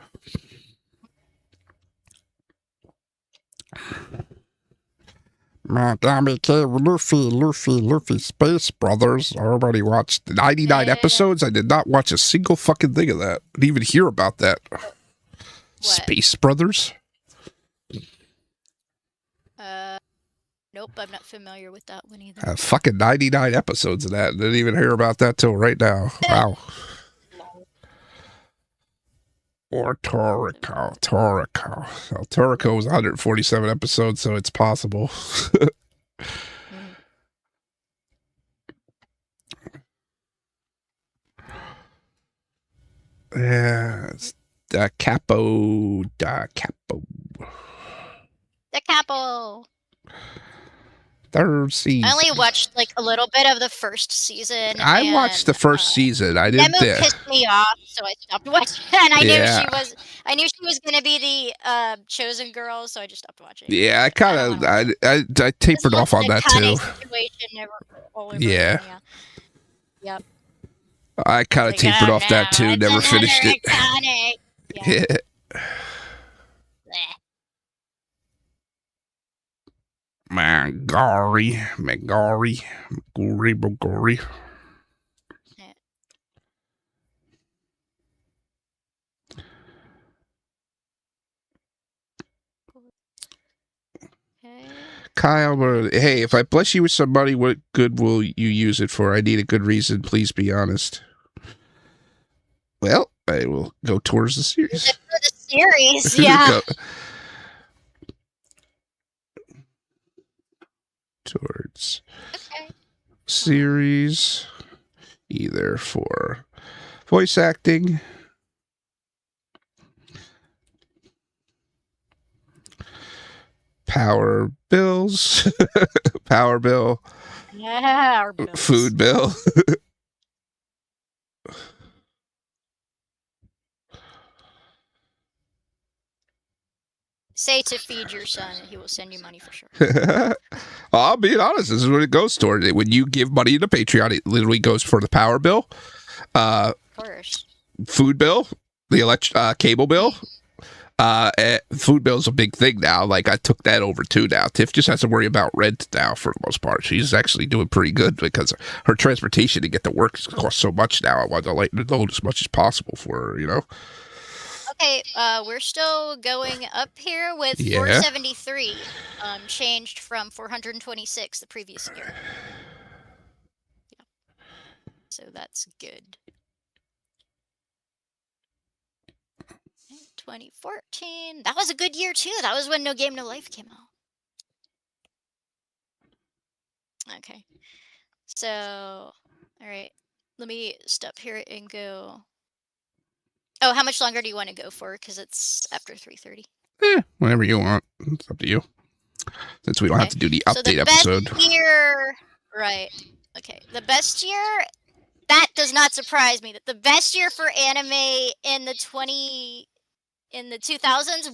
Madame K, Luffy, Space Brothers. I already watched 99 episodes. I did not watch a single fucking thing of that. I didn't even hear about that. What? Space Brothers? Nope, I'm not familiar with that one either. Fucking 99 episodes of that. Didn't even hear about that till right now. Wow. Or Toriko. Well, Toriko was 147 episodes, so it's possible. Yeah, it's Capo. Capo. The capo. Third I season. only watched like a little bit of the first season, I and watched the first season. I didn't. Nemu pissed me off, so I stopped watching. And I knew Yeah. I knew she was gonna be the chosen girl, so I just stopped watching. Yeah, I Like, kind don't of. wanna watch it. I This tapered was off on an that Akane too. situation all over Yeah. again. Yeah. Yep. I kind of Like, tapered oh off that no, too. it's Never finished another it. Akane. Yeah. Yeah. Bleh. Magari. Yeah. Okay. Kyle, hey, if I bless you with some money, what good will you use it for? I need a good reason. Please be honest. Well, I will go towards the series. For the series, yeah. Towards Okay. series, either for voice acting, power bills, power bill, Yeah. Our bills. food bill. Say to feed your son, and he will send you money for sure. I'll be honest. This is what it goes toward. When you give money to Patreon, it literally goes for the power bill, Of course. food bill, the cable bill. Food bill is a big thing now. Like, I took that over too now. Tiff just has to worry about rent now for the most part. She's actually doing pretty good because her transportation to get to work costs so much now. I want to lighten the load as much as possible for her, Okay, we're still going up here with Yeah. 473, changed from 426 the previous year. Yeah. So that's good. 2014. That was a good year too. That was when No Game No Life came out. Okay. So, all right. Let me stop here and go. Oh, how much longer do you want to go for? Because it's after 3:30. Whenever you want. It's up to you. Since we don't have to do the update episode. Year, right. Okay. The best year, that does not surprise me. That the best year for anime in the 2000s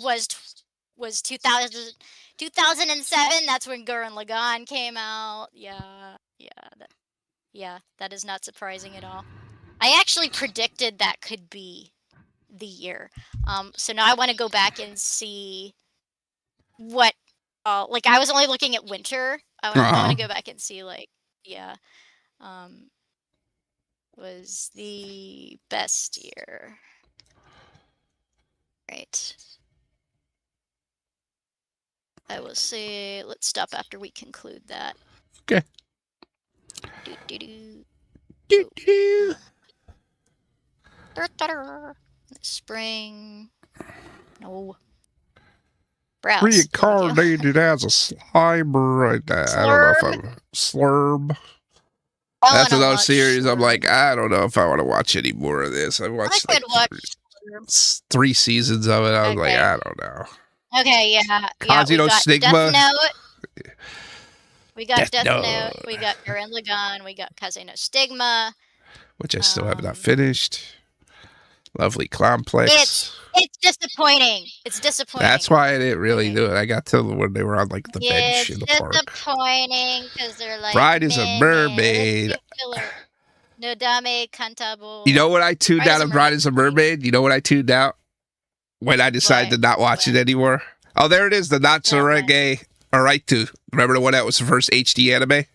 was 2007. That's when Gurren Lagann came out. That is not surprising at all. I actually predicted that could be the year. So now I want to go back and see what like I was only looking at winter. I want to go back and see was the best year. Right. I will say let's stop after we conclude that. Okay. Spring. No. Browse. Reincarnated as a Slimer. I don't know if I'm Slurb. That's another series. I'm like, I don't know if I want to watch any more of this. I watched three seasons of it. I was like, I don't know. Okay, yeah. Kazuno Stigma. Death Note. We got Death Note. We got Gurren Lagann. We got Kazuno Stigma. Which I still have not finished. Lovely Complex. It's disappointing. It's disappointing. That's why I didn't really do it. I got to when they were on like the bench in the park. It's disappointing because they're like Bride is a Mermaid. Nodame Kantabo. You know what I tuned out of Bride is a Mermaid? You know what I tuned out? When I decided to not watch it anymore. Oh, there it is. The Natsurage Araitu. Remember the one that was the first HD anime?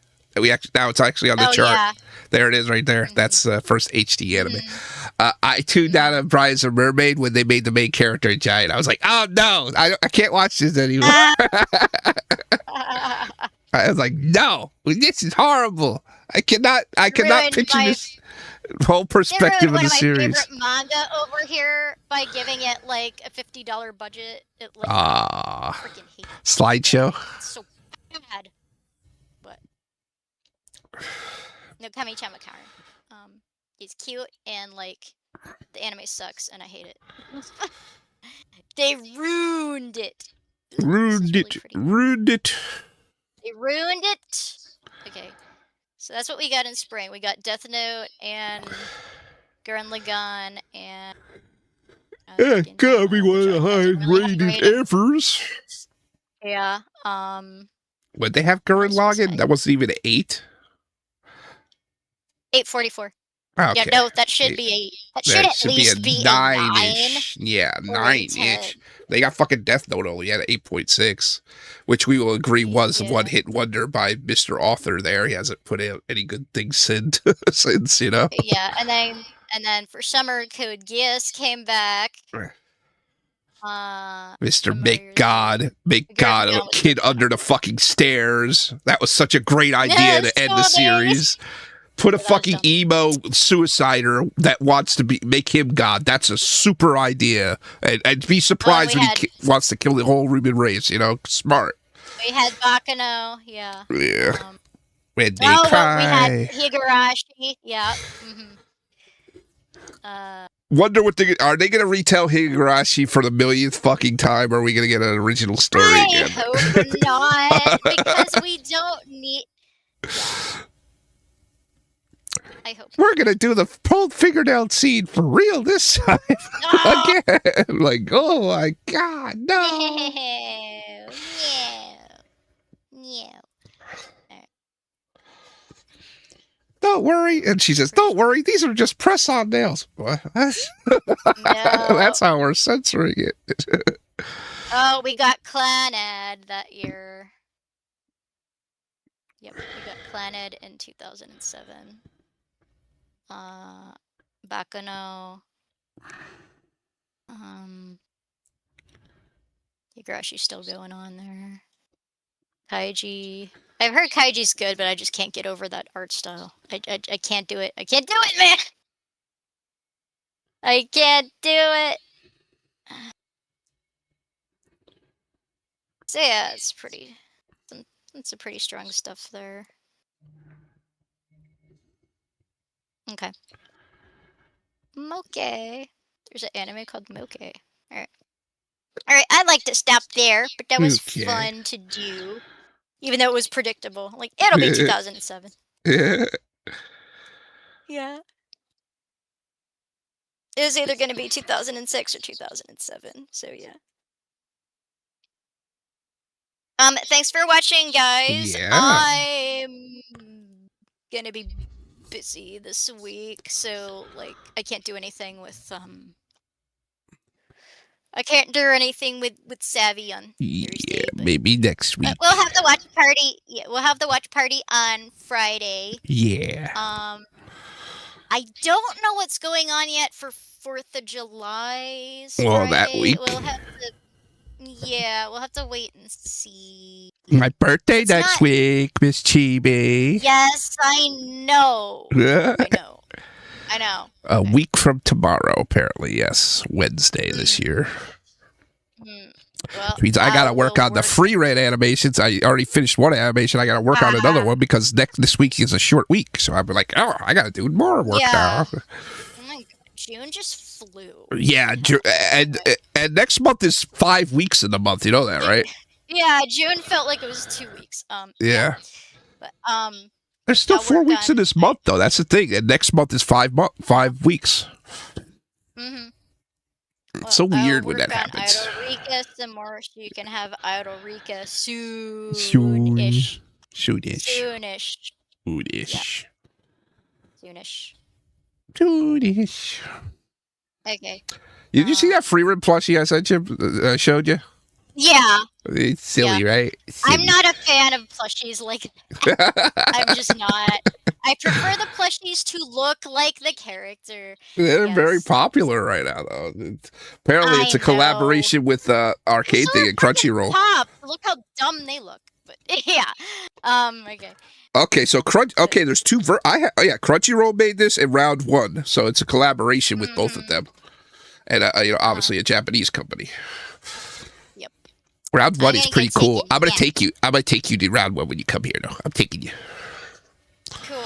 Now it's actually on the chart. Yeah. There it is right there. Mm-hmm. That's the first HD anime. Mm-hmm. I tuned out of Bride is a Mermaid when they made the main character a giant. I was like, oh no, I can't watch this anymore. I was like, no, this is horrible. I cannot picture this whole perspective of the series. My favorite manga over here by giving it like a $50 budget. Freaking hate it. Slideshow. It's so bad. But no, Kami-chan Makaru. He's cute and like The anime sucks, and I hate it. They ruined it. Ruined it. Ruined it. They ruined it. Okay, so that's what we got in spring. We got Death Note and Gurren Lagann and. Gotta be one of the highest rated evers. Yeah. Would they have Gurren Lagann? That wasn't even 8. 844. Okay. Yeah, no, that should be 8. That should at least be a 9-ish. Yeah, 9-ish. They got fucking Death Note only at 8.6, which we will agree was a one-hit wonder by Mr. Author there. He hasn't put out any good things since, you know? Yeah, and then for summer, Code Geass came back. Mr. Make God, a kid under the fucking stairs. That was such a great idea to end the series. Put a fucking emo suicider that wants to make him God. That's a super idea. And be surprised when he wants to kill the whole human race, you know? Smart. We had Bakano, yeah. Yeah. When they cry. We had Higurashi, yeah. Wonder what are they going to retell Higurashi for the millionth fucking time, or are we going to get an original story again? I hope not, because we don't need... I hope we're going to do the pulled fingernail scene for real this time. Again. Like, oh my God, no. No. Don't worry. And she says, don't worry, these are just press-on nails. What? No. That's how we're censoring it. Oh, we got Clannad that year. Yep, we got Clannad in 2007. Bakano. Higurashi's still going on there. Kaiji. I've heard Kaiji's good, but I just can't get over that art style. I can't do it. I can't do it, man! I can't do it! So yeah, it's some pretty strong stuff there. Okay. Moke. There's an anime called Moke. Alright. Alright, I'd like to stop there, but that was fun to do. Even though it was predictable. Like, it'll be 2007. Yeah. Yeah. It was either going to be 2006 or 2007, so yeah. Thanks for watching, guys. Yeah. I'm gonna be busy this week, so, like, I can't do anything with, I can't do anything with Savvy on Thursday. Maybe next week. We'll have the watch party. Yeah, we'll have the watch party on Friday. Yeah. I don't know what's going on yet for 4th of July. Well, that week. We'll have to wait and see. My birthday next week, Miss Chibi. Yes, I know. I know. A week from tomorrow, apparently. Yes, Wednesday this year. Well, which means I gotta work on the free rent animations. I already finished one animation. I gotta work on another one because this week is a short week. So I'm like, oh, I gotta do more work now. Oh my God, June just flew. Yeah, and next month is 5 weeks in the month. You know that, right? Yeah, June felt like it was 2 weeks. Yeah. But there's still 4 weeks in this month, though. That's the thing. And next month is 5 weeks. Mm-hmm. It's so weird when that happens. Idolrika some more, so you can have Idolrika soonish. Soonish. Okay. Did you see that free rent plushie I sent you? Showed you? Yeah. It's silly, right? Silly. I'm not a fan of plushies like that. I'm just not. I prefer the plushies to look like the character. They're very popular right now, though. Apparently, it's a collaboration with Arcade Thing and Crunchyroll. Look how dumb they look. But yeah. Okay. Okay, so there's two. Crunchyroll made this in round 1, so it's a collaboration with both of them, and obviously a Japanese company. Yep. Round 1 is pretty cool. I'm gonna take you to round 1 when you come here. No, I'm taking you. Cool.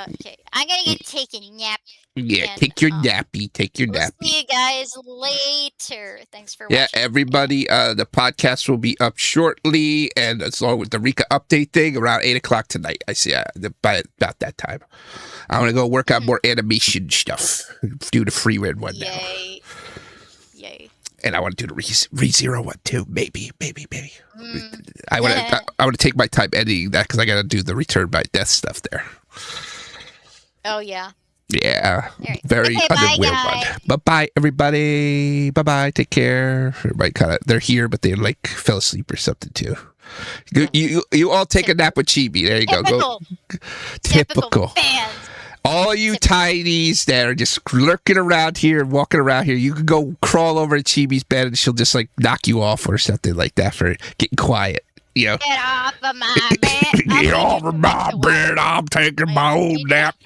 Okay, I'm gonna get take a nap. Yeah, And, take your nappy. Take your we'll nappy. see you guys later. Thanks for Yeah, watching. everybody, the podcast will be up shortly, and as long with the Rika update thing around 8 o'clock tonight. I see by about that time. I'm going to go work on more animation stuff. Do the Freewind one now. Yay. And I want to do the ReZero one too. Maybe. I want Yeah. to take my time editing that because I got to do the Return by Death stuff there. Oh, yeah. Yeah, Right. very Okay, underwear bye, one. But bye, everybody. Bye. Take care. Everybody they're here, but they like fell asleep or something too. You all take a nap with Chibi. There you go. Typical. Fans. All you tinies that are just lurking around here and walking around here, you can go crawl over to Chibi's bed and she'll just like knock you off or something like that for getting quiet. You know? Get off of my bed. Get off of my bed. I'm taking my own nap.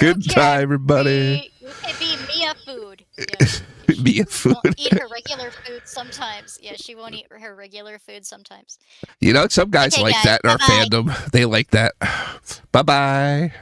Good time, everybody. You can be Mia food. Yeah. Mia food. Won't eat her regular food sometimes. Yeah, she won't eat her regular food sometimes. You know, some guys Okay, like guys, that in our bye-bye. fandom. They like that. Bye-bye.